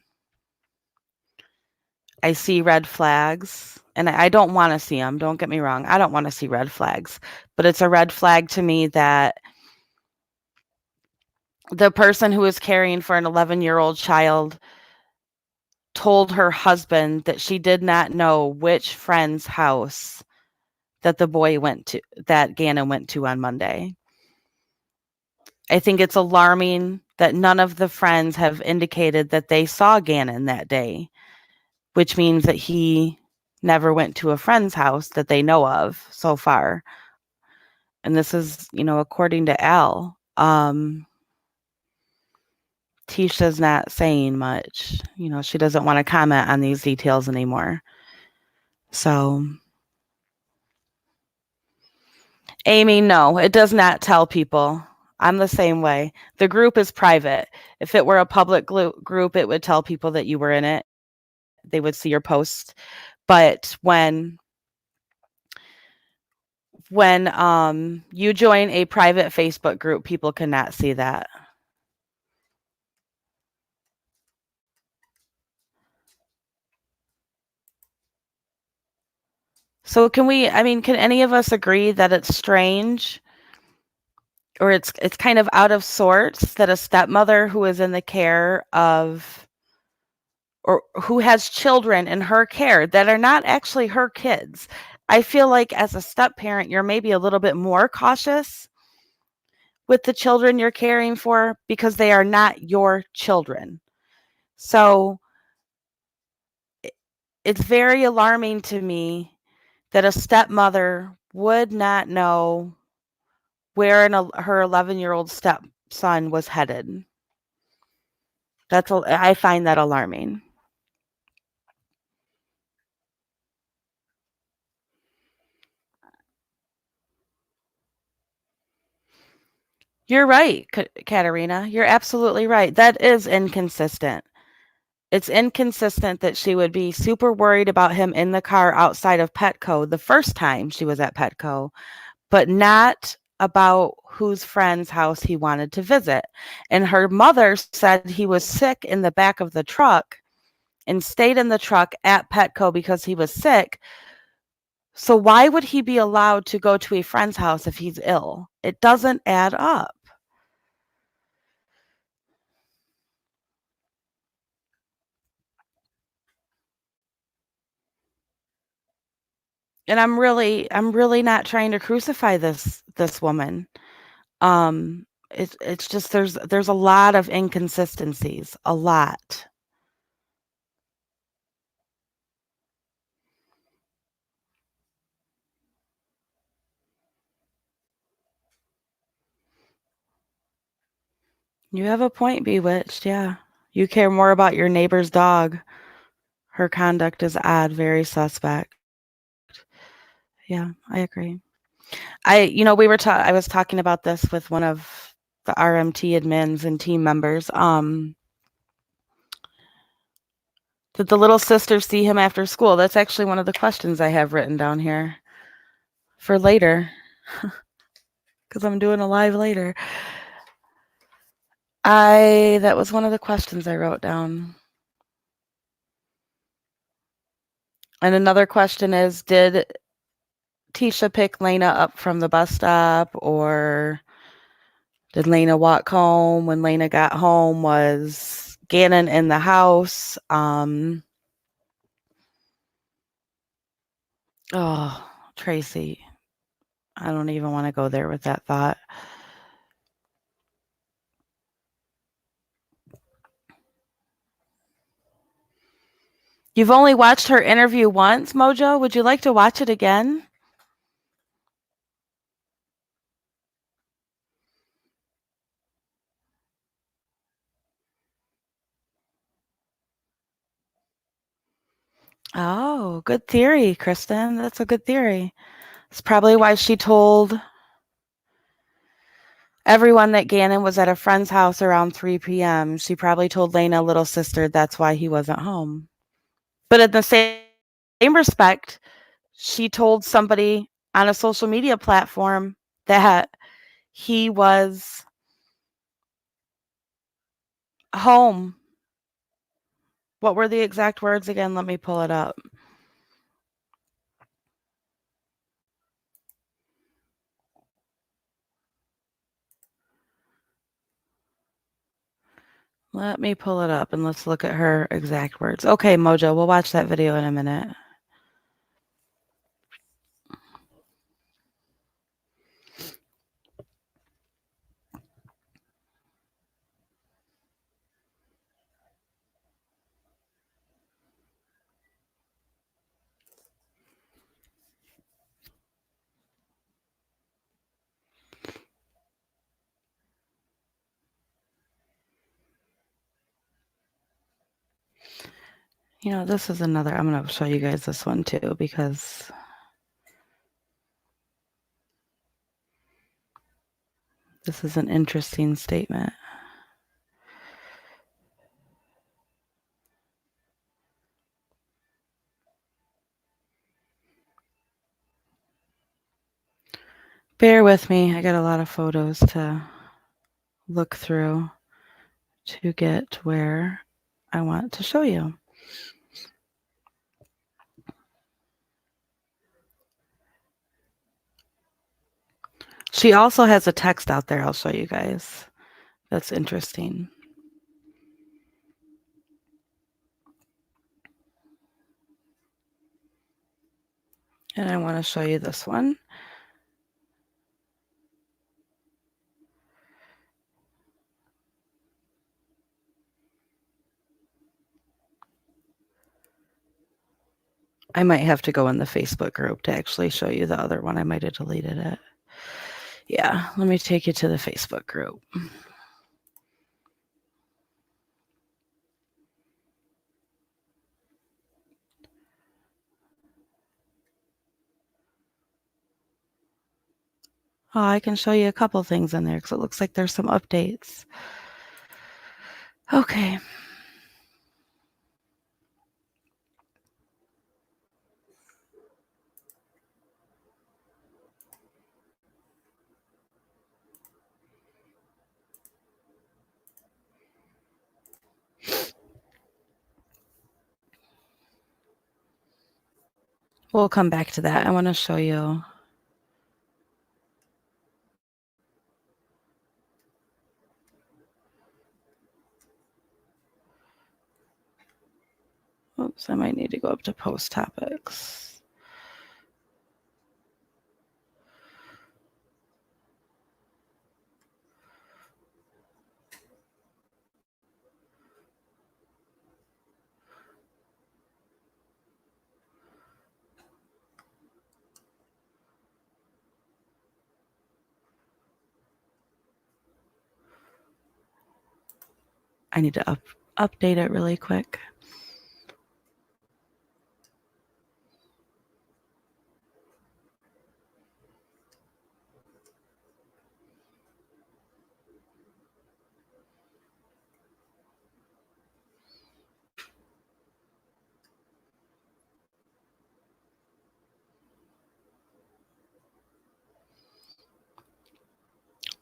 I see red flags and I don't want to see them. Don't get me wrong. I don't want to see red flags, but it's a red flag to me that the person who is caring for an 11-year-old child told her husband that she did not know which friend's house that the boy went to, that Gannon went to on Monday. I think it's alarming that none of the friends have indicated that they saw Gannon that day, which means that he never went to a friend's house that they know of so far. And this is, according to Al. Tisha's not saying much. She doesn't want to comment on these details anymore. So, Amy, no, it does not tell people. I'm the same way. The group is private. If it were a public group, it would tell people that you were in it. They would see your posts. But when you join a private Facebook group, people cannot see that. So can any of us agree that it's strange or it's kind of out of sorts that a stepmother who is in the care of or who has children in her care that are not actually her kids. I feel like as a step parent, you're maybe a little bit more cautious with the children you're caring for because they are not your children. So it's very alarming to me that a stepmother would not know where her 11-year-old stepson was headed. I find that alarming. You're right, Katerina. You're absolutely right. That is inconsistent. It's inconsistent that she would be super worried about him in the car outside of Petco the first time she was at Petco, but not about whose friend's house he wanted to visit. And her mother said he was sick in the back of the truck and stayed in the truck at Petco because he was sick. So why would he be allowed to go to a friend's house if he's ill? It doesn't add up. And I'm really not trying to crucify this woman. It's just there's a lot of inconsistencies, a lot. You have a point, Bewitched, yeah. You care more about your neighbor's dog. Her conduct is odd, very suspect. Yeah, I agree. I was talking about this with one of the RMT admins and team members. Did the little sister see him after school? That's actually one of the questions I have written down here for later, because I'm doing a live later. That was one of the questions I wrote down. And another question is, did Tisha pick Lena up from the bus stop, or did Lena walk home? When Lena got home, was Gannon in the house? Oh, Tracy, I don't even want to go there with that thought. You've only watched her interview once, Mojo? Would you like to watch it again? Oh, good theory, Kristen. That's a good theory. It's probably why she told everyone that Gannon was at a friend's house around 3 p.m. She probably told Lena, little sister, that's why he wasn't home. But in the same respect, she told somebody on a social media platform that he was home. What were the exact words again? Let me pull it up. Let me pull it up and let's look at her exact words. Okay, Mojo, we'll watch that video in a minute. You know, this is another, I'm going to show you guys this one too, because this is an interesting statement. Bear with me. I got a lot of photos to look through to get where I want to show you. She also has a text out there I'll show you guys. That's interesting. And I want to show you this one. I might have to go in the Facebook group to actually show you the other one. I might have deleted it. Yeah, let me take you to the Facebook group. Oh, I can show you a couple things in there because it looks like there's some updates. Okay. We'll come back to that. I want to show you. Oops, I might need to go up to post topics. I need to update it really quick.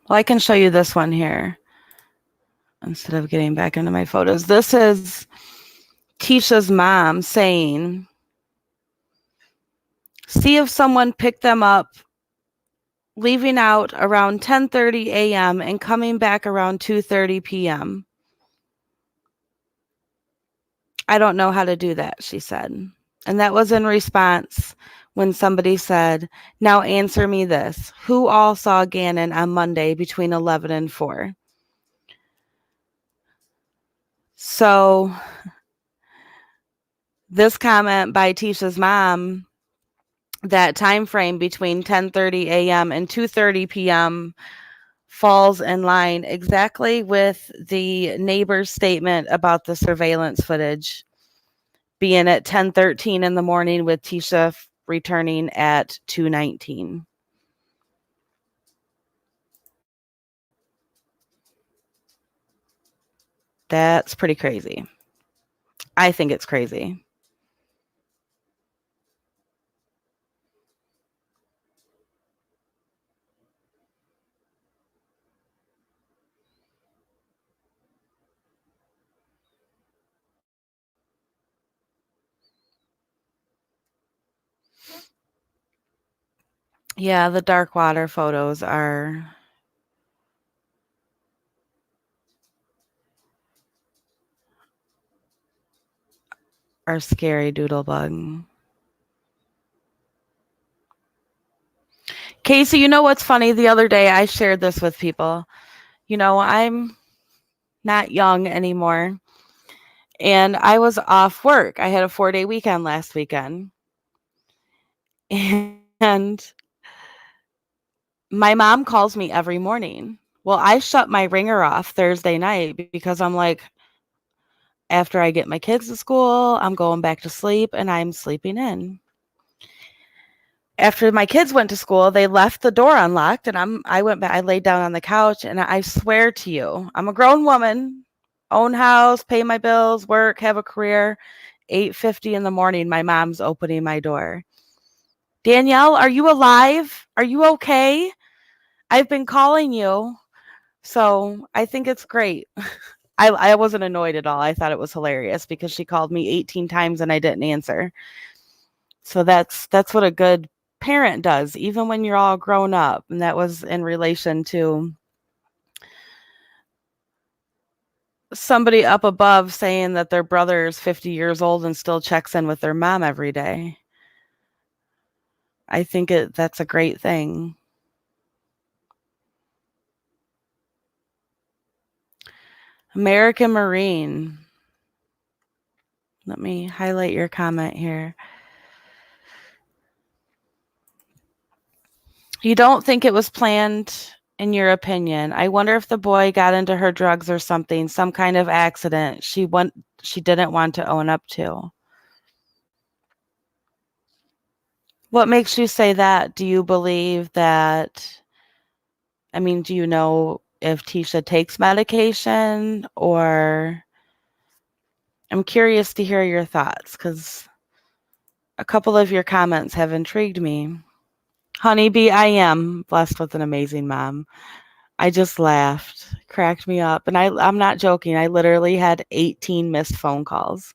Well, I can show you this one here instead of getting back into my photos. This is Tisha's mom saying, see if someone picked them up, leaving out around 10:30 a.m. and coming back around 2:30 p.m. I don't know how to do that, she said. And that was in response when somebody said, now answer me this. Who all saw Gannon on Monday between 11 and 4? So This comment by Tisha's mom, that time frame between 10:30 a.m. and 2:30 p.m. falls in line exactly with the neighbor's statement about the surveillance footage being at 10:13 in the morning with Tisha returning at 2:19. That's pretty crazy. I think it's crazy. Yeah, the dark water photos are scary doodlebug. Casey, you know what's funny? The other day I shared this with people. I'm not young anymore. And I was off work. I had a 4-day weekend last weekend. And my mom calls me every morning. Well, I shut my ringer off Thursday night because I'm like, after I get my kids to school, I'm going back to sleep and I'm sleeping in. After my kids went to school, they left the door unlocked and I went back, I laid down on the couch and I swear to you, I'm a grown woman, own house, pay my bills, work, have a career. 8:50 in the morning, my mom's opening my door. Danielle, are you alive? Are you okay? I've been calling you. So I think it's great. I wasn't annoyed at all. I thought it was hilarious because she called me 18 times and I didn't answer. So that's what a good parent does, even when you're all grown up. And that was in relation to somebody up above saying that their brother is 50 years old and still checks in with their mom every day. I think that's a great thing. American Marine. Let me highlight your comment here. You don't think it was planned, in your opinion? I wonder if the boy got into her drugs or something, some kind of accident she didn't want to own up to. What makes you say that? Do you believe that, do you know if Tisha takes medication, or I'm curious to hear your thoughts because a couple of your comments have intrigued me. Honeybee, I am blessed with an amazing mom. I just laughed, cracked me up, and I'm not joking. I literally had 18 missed phone calls.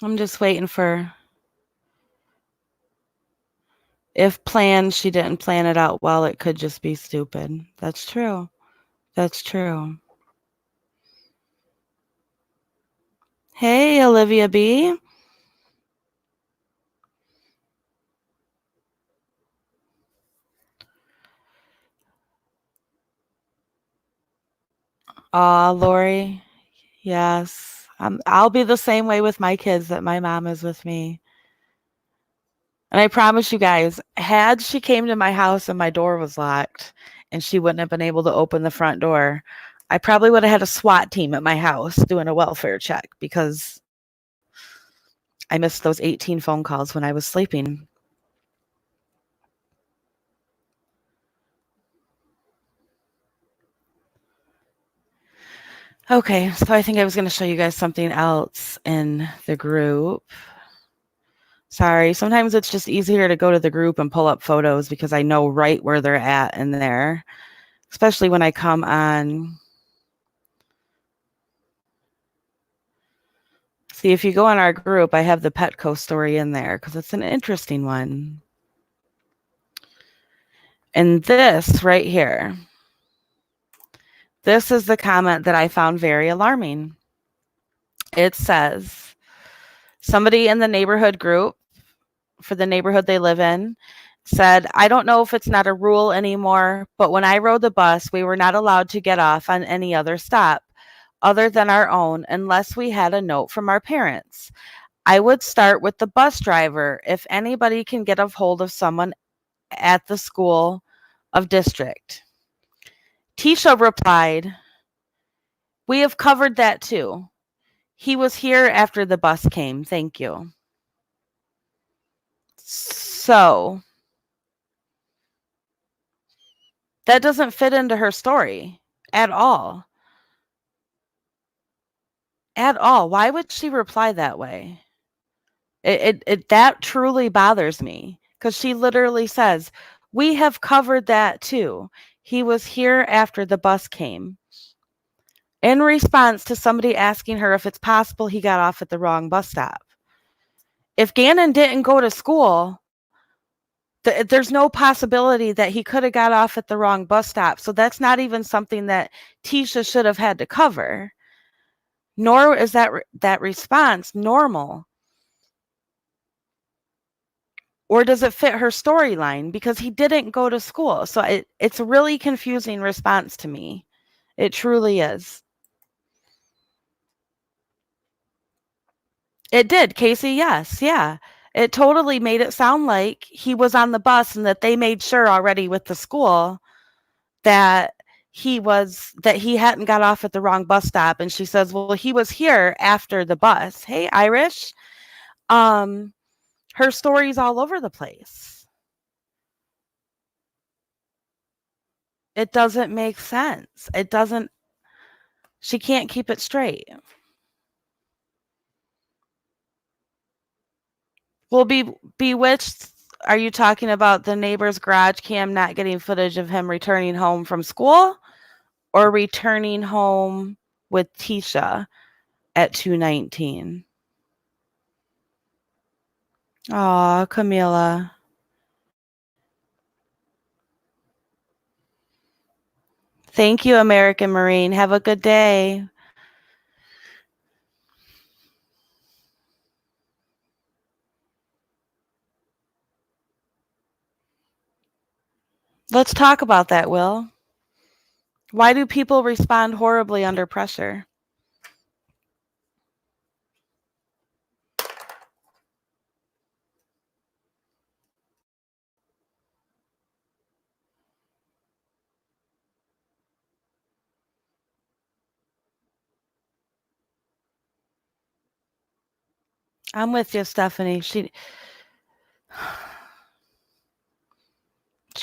I'm just waiting for, if planned, she didn't plan it out well, it could just be stupid. That's true. That's true. Hey, Olivia B. Aw, Lori. Yes. I'll be the same way with my kids that my mom is with me. And I promise you guys, had she came to my house and my door was locked and she wouldn't have been able to open the front door, I probably would have had a SWAT team at my house doing a welfare check because I missed those 18 phone calls when I was sleeping. Okay, so I think I was going to show you guys something else in the group. Sorry, sometimes it's just easier to go to the group and pull up photos because I know right where they're at in there, especially when I come on. See, if you go on our group, I have the Petco story in there because it's an interesting one. And this right here, this is the comment that I found very alarming. It says somebody in the neighborhood group for the neighborhood they live in said, I don't know if it's not a rule anymore, but when I rode the bus, we were not allowed to get off on any other stop other than our own unless we had a note from our parents. I would start with the bus driver if anybody can get a hold of someone at the school of district. Tisha replied, we have covered that too. He was here after the bus came. Thank you. So that doesn't fit into her story at all. At all. Why would she reply that way? It that truly bothers me because she literally says, we have covered that too. He was here after the bus came. In response to somebody asking her if it's possible he got off at the wrong bus stop. If Gannon didn't go to school, there's no possibility that he could have got off at the wrong bus stop. So that's not even something that Tisha should have had to cover. Nor is that response normal. Or does it fit her storyline? Because he didn't go to school. So it's a really confusing response to me. It truly is. It did, Casey, yes, yeah. It totally made it sound like he was on the bus and that they made sure already with the school that he hadn't got off at the wrong bus stop. And she says, well, he was here after the bus. Hey, Irish. Her story's all over the place. It doesn't make sense. She can't keep it straight. Well, Bewitched, are you talking about the neighbor's garage cam not getting footage of him returning home from school or returning home with Tisha at 2:19? Aw, Camila. Thank you, American Marine. Have a good day. Let's talk about that, Will. Why do people respond horribly under pressure? I'm with you, Stephanie. She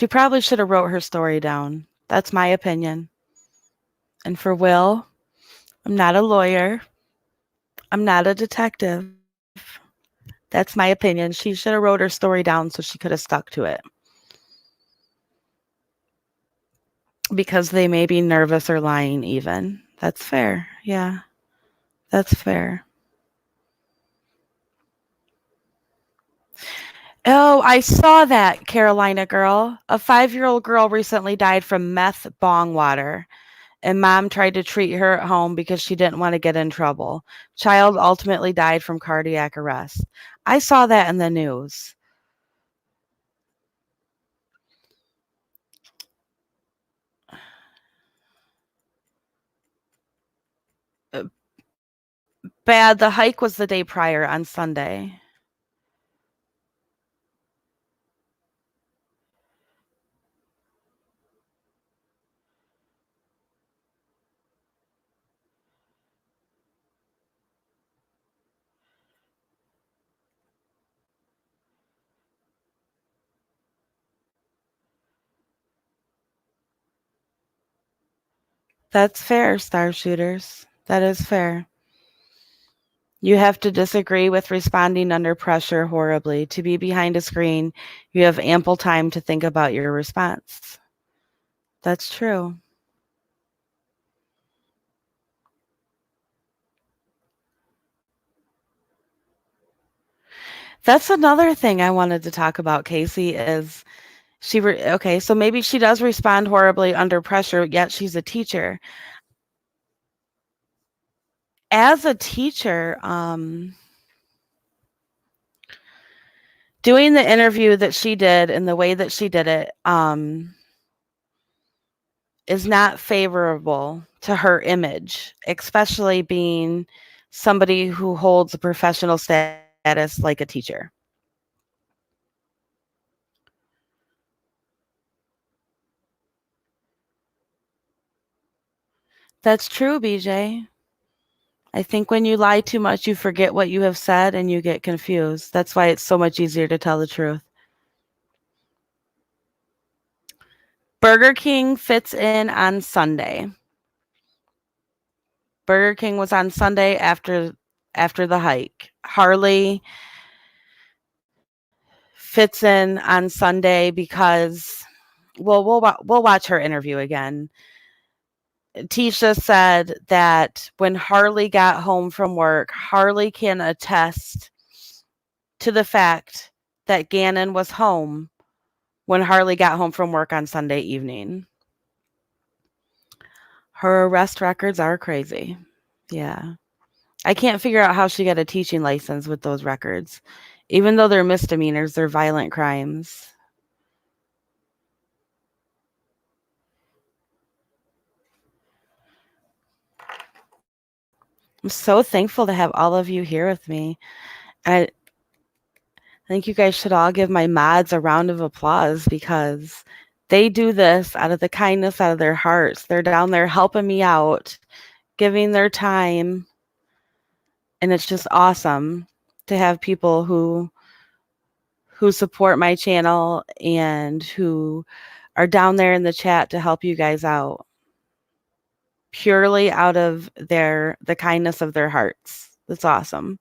probably should have wrote her story down. That's my opinion. And for Will, I'm not a lawyer. I'm not a detective. That's my opinion. She should have wrote her story down so she could have stuck to it. Because they may be nervous or lying even. That's fair. Yeah. That's fair. Oh, I saw that, Carolina girl. A 5-year-old girl recently died from meth bong water, and mom tried to treat her at home because she didn't want to get in trouble. Child ultimately died from cardiac arrest. I saw that in the news. Bad. The hike was the day prior on Sunday. That's fair, Star Shooters. That is fair. You have to disagree with responding under pressure horribly. To be behind a screen, you have ample time to think about your response. That's true. That's another thing I wanted to talk about, Casey, is okay, so maybe she does respond horribly under pressure, yet she's a teacher. as a teacher, doing the interview that she did and the way that she did it, is not favorable to her image, especially being somebody who holds a professional status like a teacher. That's true, BJ. I think when you lie too much, you forget what you have said and you get confused. That's why it's so much easier to tell the truth. Burger King fits in on Sunday. Burger King was on Sunday after the hike. Harley fits in on Sunday because we'll watch her interview again. Tisha said that when Harley got home from work, Harley can attest to the fact that Gannon was home when Harley got home from work on Sunday evening. Her arrest records are crazy. Yeah. I can't figure out how she got a teaching license with those records. Even though they're misdemeanors, they're violent crimes. I'm so thankful to have all of you here with me. I think you guys should all give my mods a round of applause because they do this out of the kindness out of their hearts. They're down there helping me out, giving their time. And it's just awesome to have people who support my channel and who are down there in the chat to help you guys out purely out of the kindness of their hearts. That's awesome.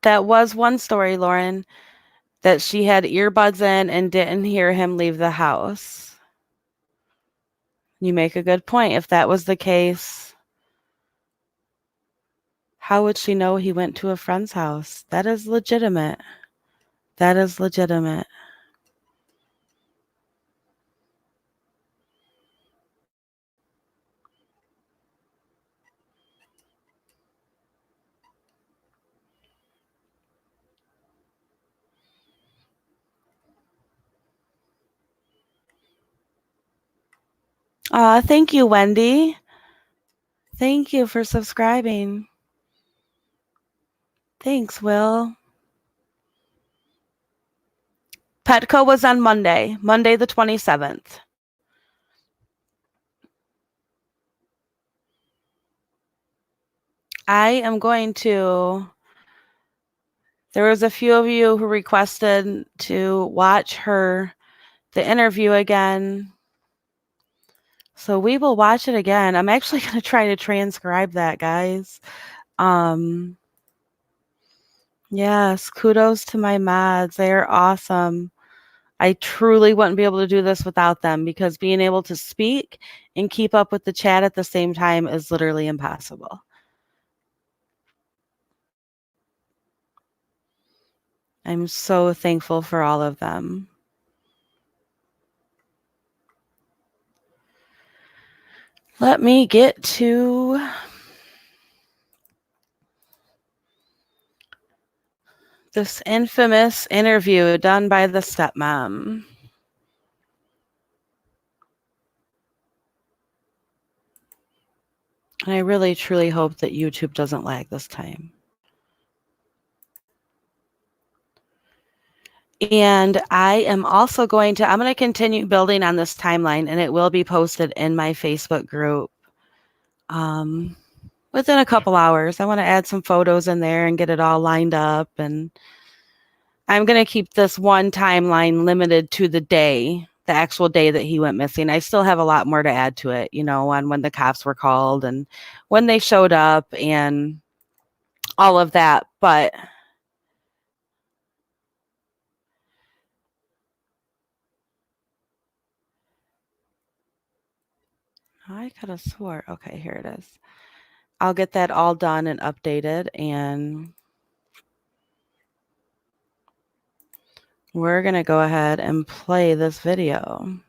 That was one story, Lauren, that she had earbuds in and didn't hear him leave the house. You make a good point. If that was the case, how would she know he went to a friend's house? That is legitimate. That is legitimate. Thank you, Wendy. Thank you for subscribing. Thanks, Will. Petco was on Monday the 27th. I am going to. There was a few of you who requested to watch the interview again. So we will watch it again. I'm actually going to try to transcribe that, guys. Yes, kudos to my mods. They are awesome. I truly wouldn't be able to do this without them because being able to speak and keep up with the chat at the same time is literally impossible. I'm so thankful for all of them. Let me get to this infamous interview done by the stepmom. And I really, truly hope that YouTube doesn't lag this time. And I am also I'm going to continue building on this timeline, and it will be posted in my Facebook group within a couple hours. I want to add some photos in there and get it all lined up. And I'm going to keep this one timeline limited to the actual day that he went missing. I still have a lot more to add to it, on when the cops were called and when they showed up and all of that. But I could have swore. Okay, here it is. I'll get that all done and updated, and We're going to go ahead and play this video.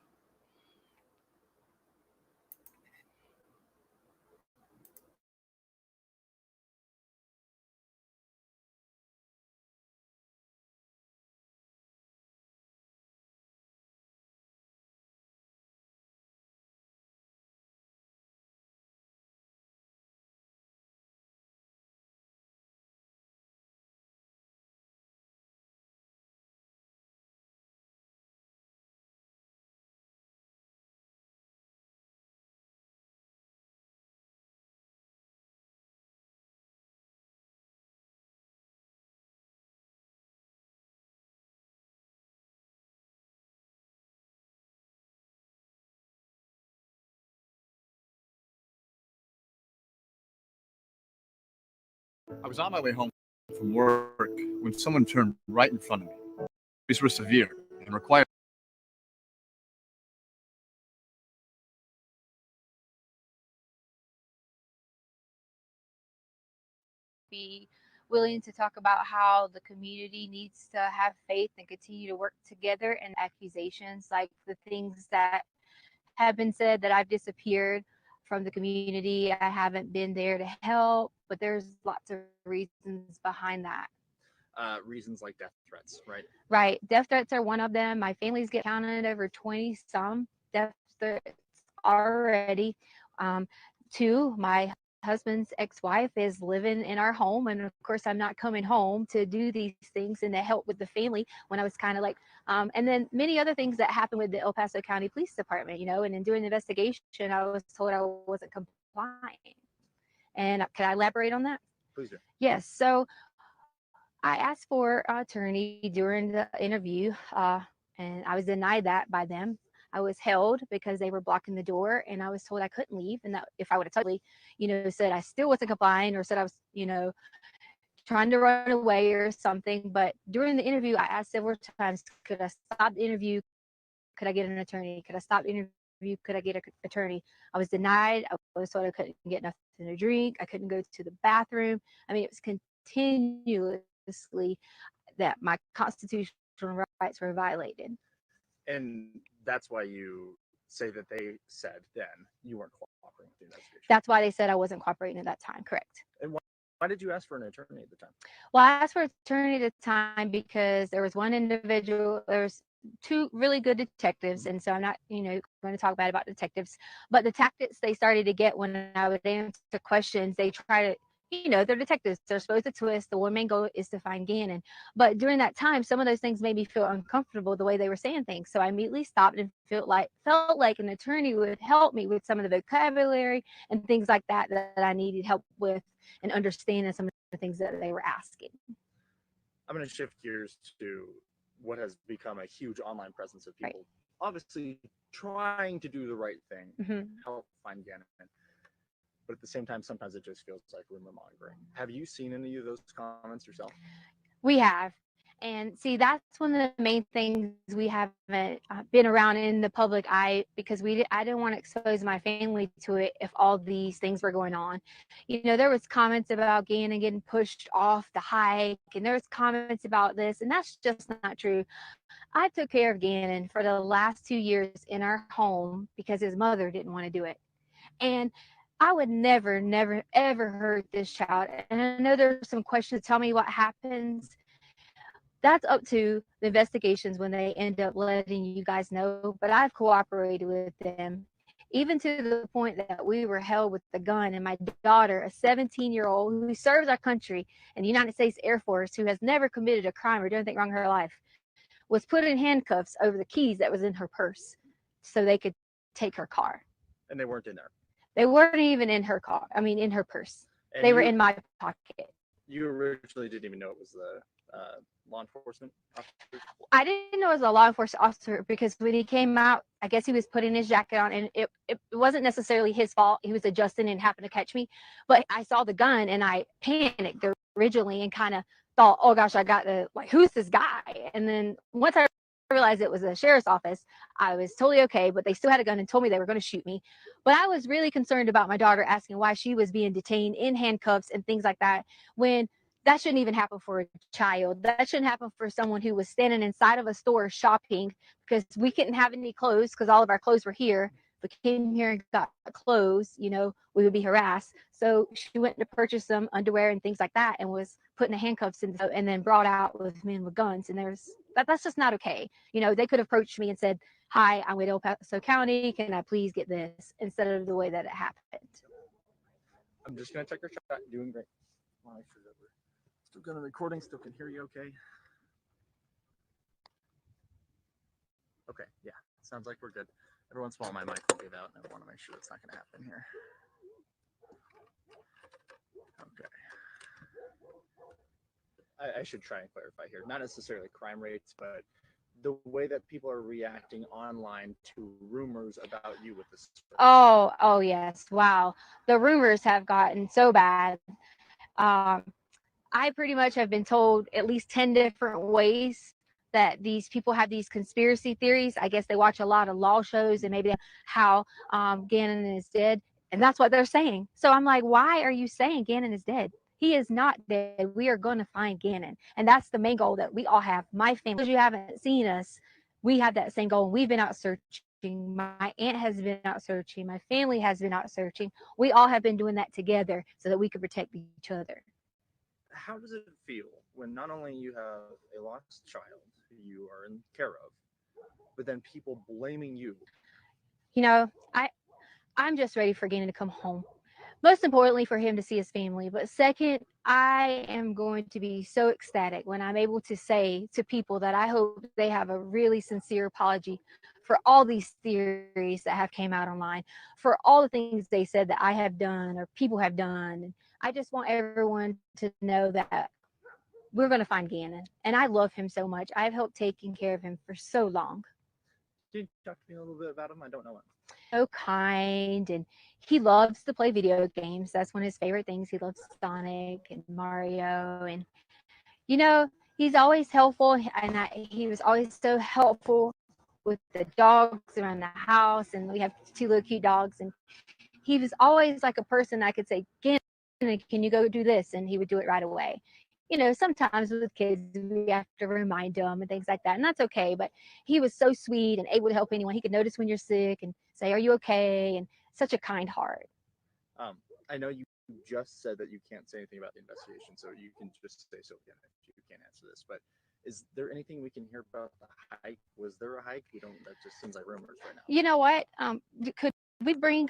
I was on my way home from work when someone turned right in front of me. These were severe and required. Be willing to talk about how the community needs to have faith and continue to work together, and accusations like the things that have been said that I've disappeared from the community. I haven't been there to help, but there's lots of reasons behind that. Reasons like death threats, right? Right. Death threats are one of them. My family's get counted over 20 some death threats already. Um, Two, my husband's ex-wife is living in our home, and of course I'm not coming home to do these things and to help with the family when I was kind of like, and then many other things that happened with the El Paso County Police Department, and in doing the investigation, I was told I wasn't complying. And can I elaborate on that? Please do. Yes. So I asked for an attorney during the interview, and I was denied that by them. I was held because they were blocking the door, and I was told I couldn't leave, and that if I would have totally, said I still wasn't complying, or said I was, trying to run away or something. But during the interview, I asked several times, could I stop the interview? Could I get an attorney? Could I stop the interview? Could I get an attorney? I was denied. I was told I couldn't get nothing to drink. I couldn't go to the bathroom. I mean, it was continuously that my constitutional rights were violated. And that's why you say that they said then you weren't cooperating with the investigation. That's why they said I wasn't cooperating at that time. Correct. And why did you ask for an attorney at the time? Well, I asked for attorney at the time because there was one individual, there was two really good detectives, and so I'm not, going to talk bad about detectives, but the tactics they started to get when I would answer questions, they try to, they're detectives. They're supposed to twist. The one main goal is to find Gannon. But during that time, some of those things made me feel uncomfortable the way they were saying things. So I immediately stopped and felt like an attorney would help me with some of the vocabulary and things like that I needed help with, and understanding some of the things that they were asking. I'm going to shift gears to what has become a huge online presence of Right. people obviously trying to do the right thing, Hmm. help find Gannon. But at the same time, sometimes it just feels like rumor mongering. Have you seen any of those comments yourself? We have. And see, that's one of the main things we haven't been around in the public eye, because I didn't want to expose my family to it if all these things were going on. There was comments about Gannon getting pushed off the hike, and there was comments about this, and that's just not true. I took care of Gannon for the last 2 years in our home because his mother didn't want to do it. And I would never, never, ever hurt this child. And I know there's some questions to tell me what happens. That's up to the investigations when they end up letting you guys know. But I've cooperated with them, even to the point that we were held with the gun. And my daughter, a 17-year-old who serves our country in the United States Air Force, who has never committed a crime or done anything wrong in her life, was put in handcuffs over the keys that was in her purse so they could take her car. And they weren't in there. They weren't even in her car. I mean, in her purse. And They were in my pocket. you originally didn't even know it was the law enforcement officers? I didn't know it was a law enforcement officer because when he came out, I guess he was putting his jacket on, and it wasn't necessarily his fault. He was adjusting and happened to catch me. But I saw the gun and I panicked originally and kind of thought, oh gosh, I got to, like, who's this guy? And then once I realized it was a sheriff's office, I was totally okay, but they still had a gun and told me they were going to shoot me. But I was really concerned about my daughter, asking why she was being detained in handcuffs and things like that when that shouldn't even happen for a child. That shouldn't happen for someone who was standing inside of a store shopping because we couldn't have any clothes because all of our clothes were here. If we came here and got clothes, we would be harassed. So she went to purchase some underwear and things like that and was putting the handcuffs in and then brought out with men with guns. And that's just not okay. They could have approached me and said, "Hi, I'm with El Paso County. Can I please get this?" instead of the way that it happened. I'm just gonna check your chat. Doing great. I want to make sure that we're still good on recording. Still can hear you. Okay. Okay. Yeah. Sounds like we're good. Every once in a while, my mic will give out, and I want to make sure that's not going to happen here. Okay. I should try and clarify here. Not necessarily crime rates, but the way that people are reacting online to rumors about you with this. Oh, yes. Wow. The rumors have gotten so bad. Um, I pretty much have been told at least 10 different ways that these people have these conspiracy theories. I guess they watch a lot of law shows and maybe how Gannon is dead. And that's what they're saying. So I'm like, why are you saying Gannon is dead? He is not dead. We are going to find Gannon. And that's the main goal that we all have. My family, if you haven't seen us, we have that same goal. We've been out searching. My aunt has been out searching. My family has been out searching. We all have been doing that together so that we could protect each other. How does it feel when not only you have a lost child who you are in care of, but then people blaming you? I'm just ready for Gannon to come home. Most importantly, for him to see his family. But second, I am going to be so ecstatic when I'm able to say to people that I hope they have a really sincere apology for all these theories that have came out online, for all the things they said that I have done or people have done. And I just want everyone to know that we're going to find Gannon. And I love him so much. I've helped taking care of him for so long. Can you talk to me a little bit about him? I don't know him. So kind, and he loves to play video games. That's one of his favorite things. He loves Sonic and Mario, and he's always helpful, and he was always so helpful with the dogs around the house, and we have two little cute dogs, and he was always like a person I could say, "Gannon, can you go do this?" and he would do it right away. Sometimes with kids we have to remind them and things like that, and that's okay. But he was so sweet and able to help anyone. He could notice when you're sick and say, "Are you okay?" and such a kind heart. Um, I know you just said that you can't say anything about the investigation, so you can just say so again if you can't answer this. But is there anything we can hear about the hike? Was there a hike? We don't. That just seems like rumors right now. You know what? Could we bring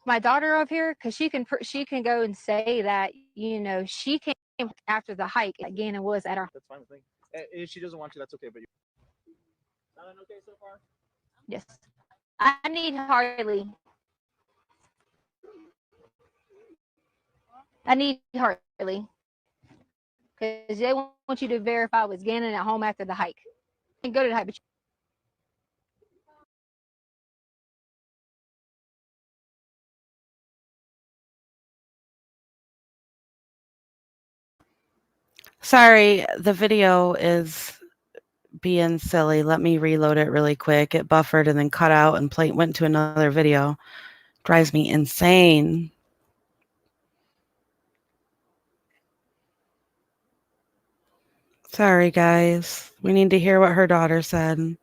my daughter up here because she can go and say that she came after the hike that Gannon was at our. That's fine with me. If she doesn't want to, that's okay. But you sounding okay so far? Yes, I need Harley. I need Harley because they want you to verify was Gannon at home after the hike. And go to the hike, but Sorry, the video is being silly. Let me reload it really quick. It buffered and then cut out and went to another video. Drives me insane. Sorry, guys. We need to hear what her daughter said.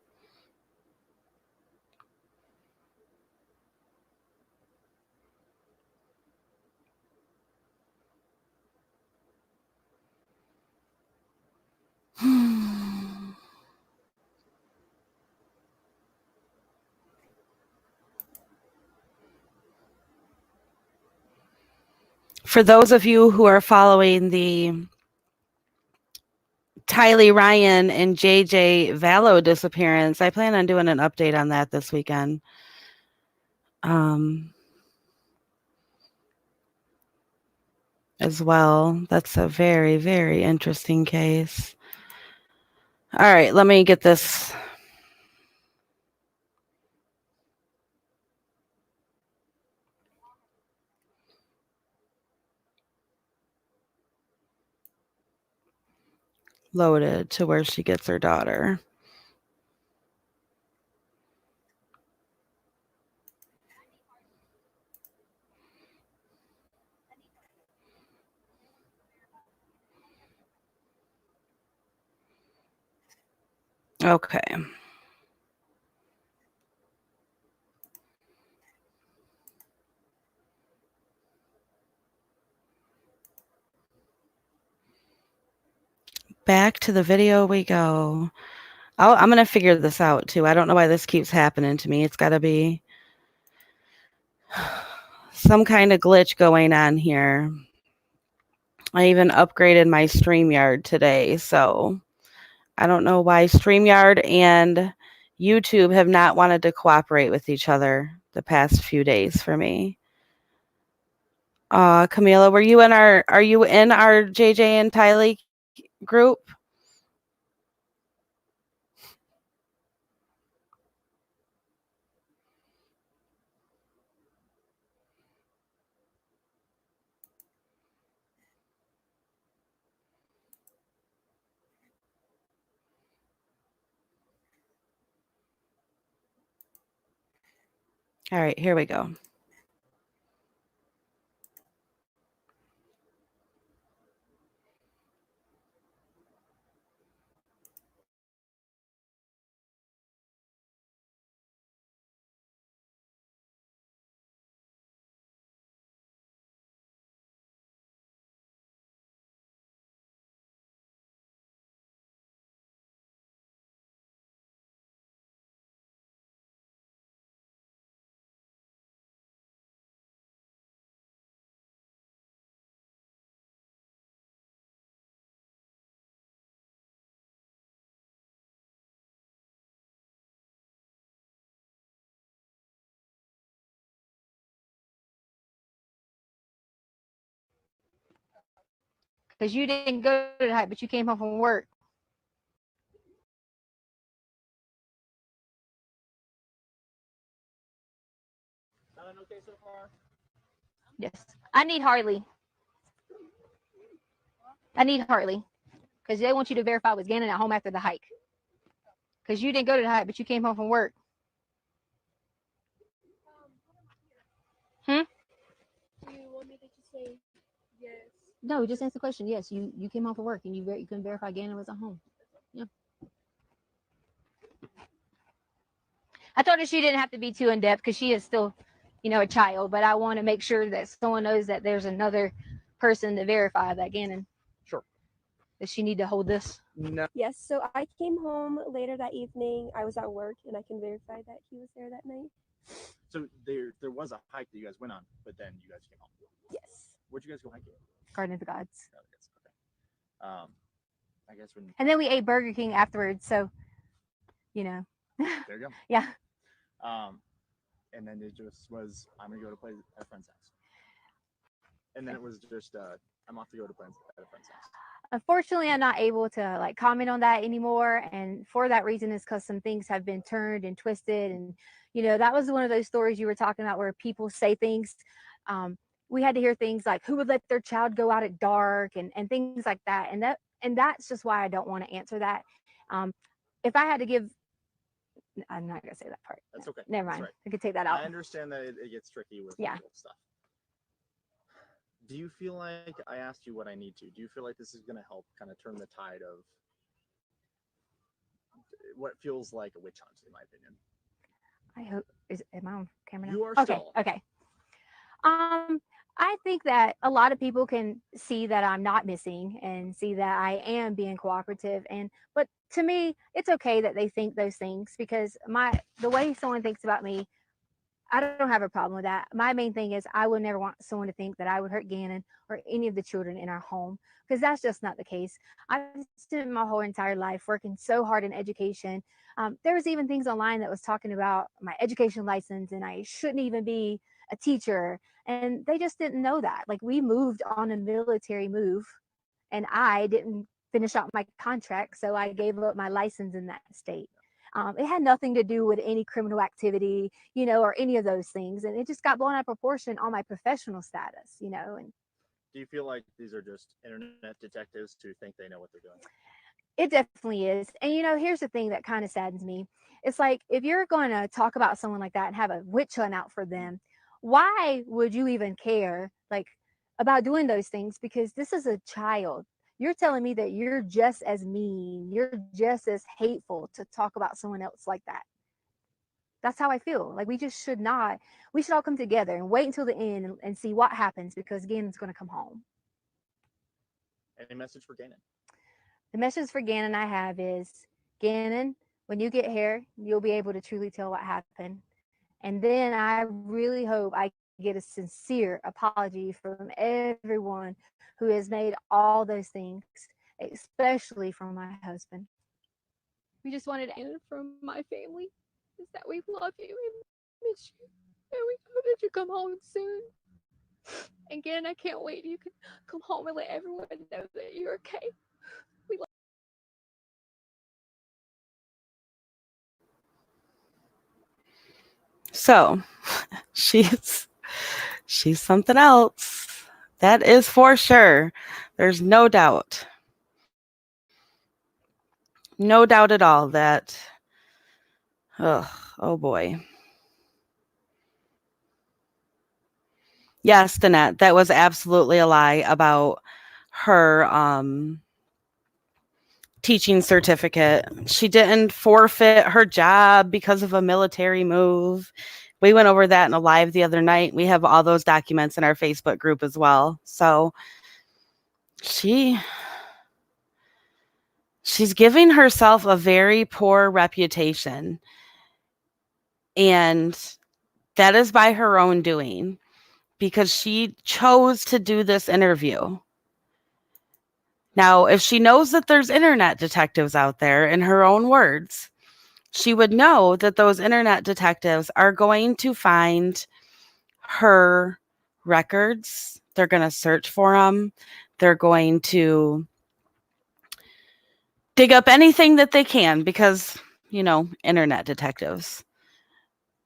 For those of you who are following the Tylee Ryan and JJ Vallow disappearance, I plan on doing an update on that this weekend. As well. That's a very, very interesting case. All right, let me get this. Loaded to where she gets her daughter. Okay. Back to the video we go. I'm going to figure this out too. I don't know why this keeps happening to me. It's got to be some kind of glitch going on here. I even upgraded my StreamYard today, so I don't know why StreamYard and YouTube have not wanted to cooperate with each other the past few days for me. Camila, are you in our JJ and Tylee group? All right, here we go. Because you didn't go to the hike, but you came home from work. Sound okay so far? Yes. I need Harley. I need Harley. Because they want you to verify with Gannon at home after the hike. Because you didn't go to the hike, but you came home from work. Hmm? Do you want me to just say yes? No, just answer the question. Yes, you came home from work and you couldn't verify Gannon was at home. Yeah. I told her she didn't have to be too in depth because she is still, a child. But I want to make sure that someone knows that there's another person to verify that Gannon. Sure. Does she need to hold this? No. Yes, so I came home later that evening. I was at work and I can verify that he was there that night. So there was a hike that you guys went on, but then you guys came home. Yes. Where'd you guys go hiking? Garden of the Gods. Oh, okay. I guess when. And then we ate Burger King afterwards. So, There you go. yeah. And then it just was, I'm gonna go to play at a friend's house. And then it was just I'm off to go to play at a friend's house. Unfortunately, I'm not able to comment on that anymore, and for that reason is because some things have been turned and twisted, and that was one of those stories you were talking about where people say things. We had to hear things like who would let their child go out at dark and things like that, and that's just why I don't want to answer that. If I had to give, I'm not gonna say that part. That's okay. Never mind. Right. I could take that out. I understand that it gets tricky with Yeah. legal stuff. Do you feel like I asked you what I need to? Do you feel like this is going to help kind of turn the tide of what feels like a witch hunt, in my opinion? I hope am I on camera now? You are okay. still. Okay. I think that a lot of people can see that I'm not missing and see that I am being cooperative. But to me, it's okay that they think those things because the way someone thinks about me, I don't have a problem with that. My main thing is I would never want someone to think that I would hurt Gannon or any of the children in our home because that's just not the case. I've spent my whole entire life working so hard in education. There was even things online that was talking about my education license and I shouldn't even be a teacher. And they just didn't know that. Like we moved on a military move and I didn't finish out my contract. So I gave up my license in that state. It had nothing to do with any criminal activity, or any of those things. And it just got blown out of proportion on my professional status, and Do you feel like these are just internet detectives who think they know what they're doing? it definitely is. And here's the thing that kind of saddens me. It's like if you're going to talk about someone like that and have a witch hunt out for them, why would you even care about doing those things? Because this is a child. You're telling me that you're just as mean, you're just as hateful to talk about someone else like that. That's how I feel. Like we just should not. We should all come together and wait until the end and see what happens because Gannon's going to come home. Any message for Gannon? The message for Gannon I have is Gannon, when you get here, you'll be able to truly tell what happened. And then I really hope I get a sincere apology from everyone who has made all those things, especially from my husband. We just wanted to end from my family is that we love you and miss you. And we hope that you come home soon. And again, I can't wait. You can come home and let everyone know that you're okay. We love you. So she's something else. That is for sure. There's no doubt. No doubt at all that. Oh boy. Yes, Danette, that was absolutely a lie about her teaching certificate. She didn't forfeit her job because of a military move. We went over that in a live the other night. We have all those documents in our Facebook group as well. So she's giving herself a very poor reputation. And that is by her own doing because she chose to do this interview. Now, if she knows that there's internet detectives out there, in her own words, she would know that those internet detectives are going to find her records. They're going to search for them. They're going to dig up anything that they can because, internet detectives.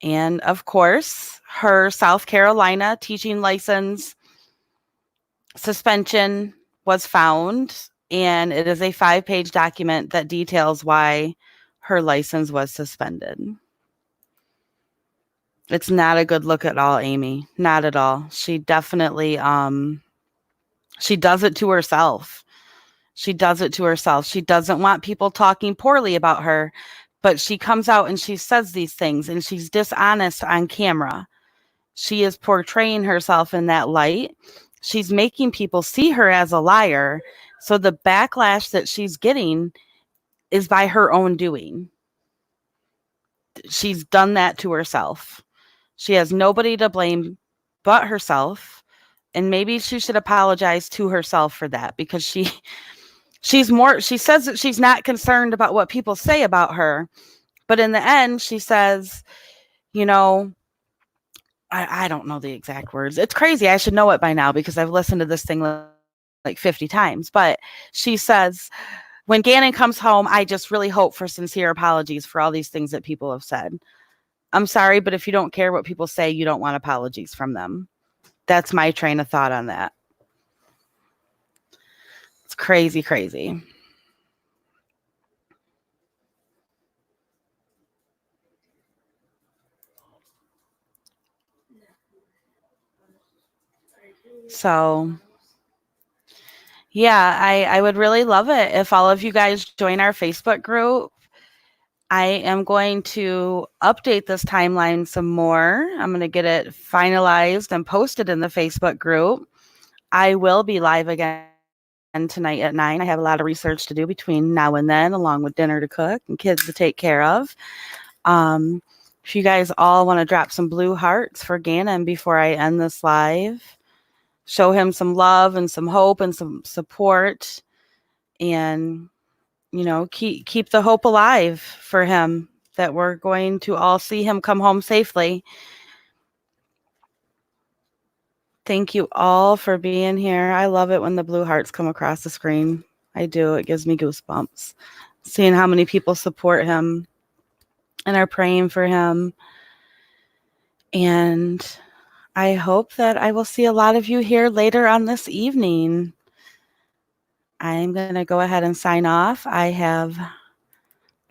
And of course, her South Carolina teaching license suspension was found, and it is a 5-page document that details why her license was suspended. It's not a good look at all, Amy. Not at all. She definitely, she does it to herself. She does it to herself. She doesn't want people talking poorly about her, but she comes out and she says these things, and she's dishonest on camera. She is portraying herself in that light. She's making people see her as a liar. So the backlash that she's getting is by her own doing. She's done that to herself. She has nobody to blame but herself. And maybe she should apologize to herself for that because she says that she's not concerned about what people say about her. But in the end, she says, I don't know the exact words. It's crazy. I should know it by now because I've listened to this thing like 50 times. But she says, when Gannon comes home, I just really hope for sincere apologies for all these things that people have said. I'm sorry, but if you don't care what people say, you don't want apologies from them. That's my train of thought on that. It's crazy, crazy. So, yeah, I would really love it if all of you guys join our Facebook group. I am going to update this timeline some more. I'm going to get it finalized and posted in the Facebook group. I will be live again tonight at 9. I have a lot of research to do between now and then, along with dinner to cook and kids to take care of. If you guys all want to drop some blue hearts for Gannon before I end this live, show him some love and some hope and some support, and keep the hope alive for him that we're going to all see him come home safely. Thank you all for being here. I love it when the blue hearts come across the screen. I do. It gives me goosebumps seeing how many people support him and are praying for him. And I hope that I will see a lot of you here later on this evening. I'm going to go ahead and sign off. I have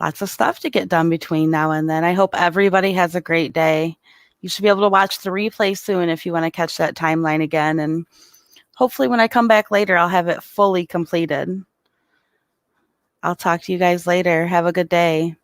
lots of stuff to get done between now and then. I hope everybody has a great day. You should be able to watch the replay soon if you want to catch that timeline again and Hopefully when I come back later, I'll have it fully completed. I'll talk to you guys later. Have a good day.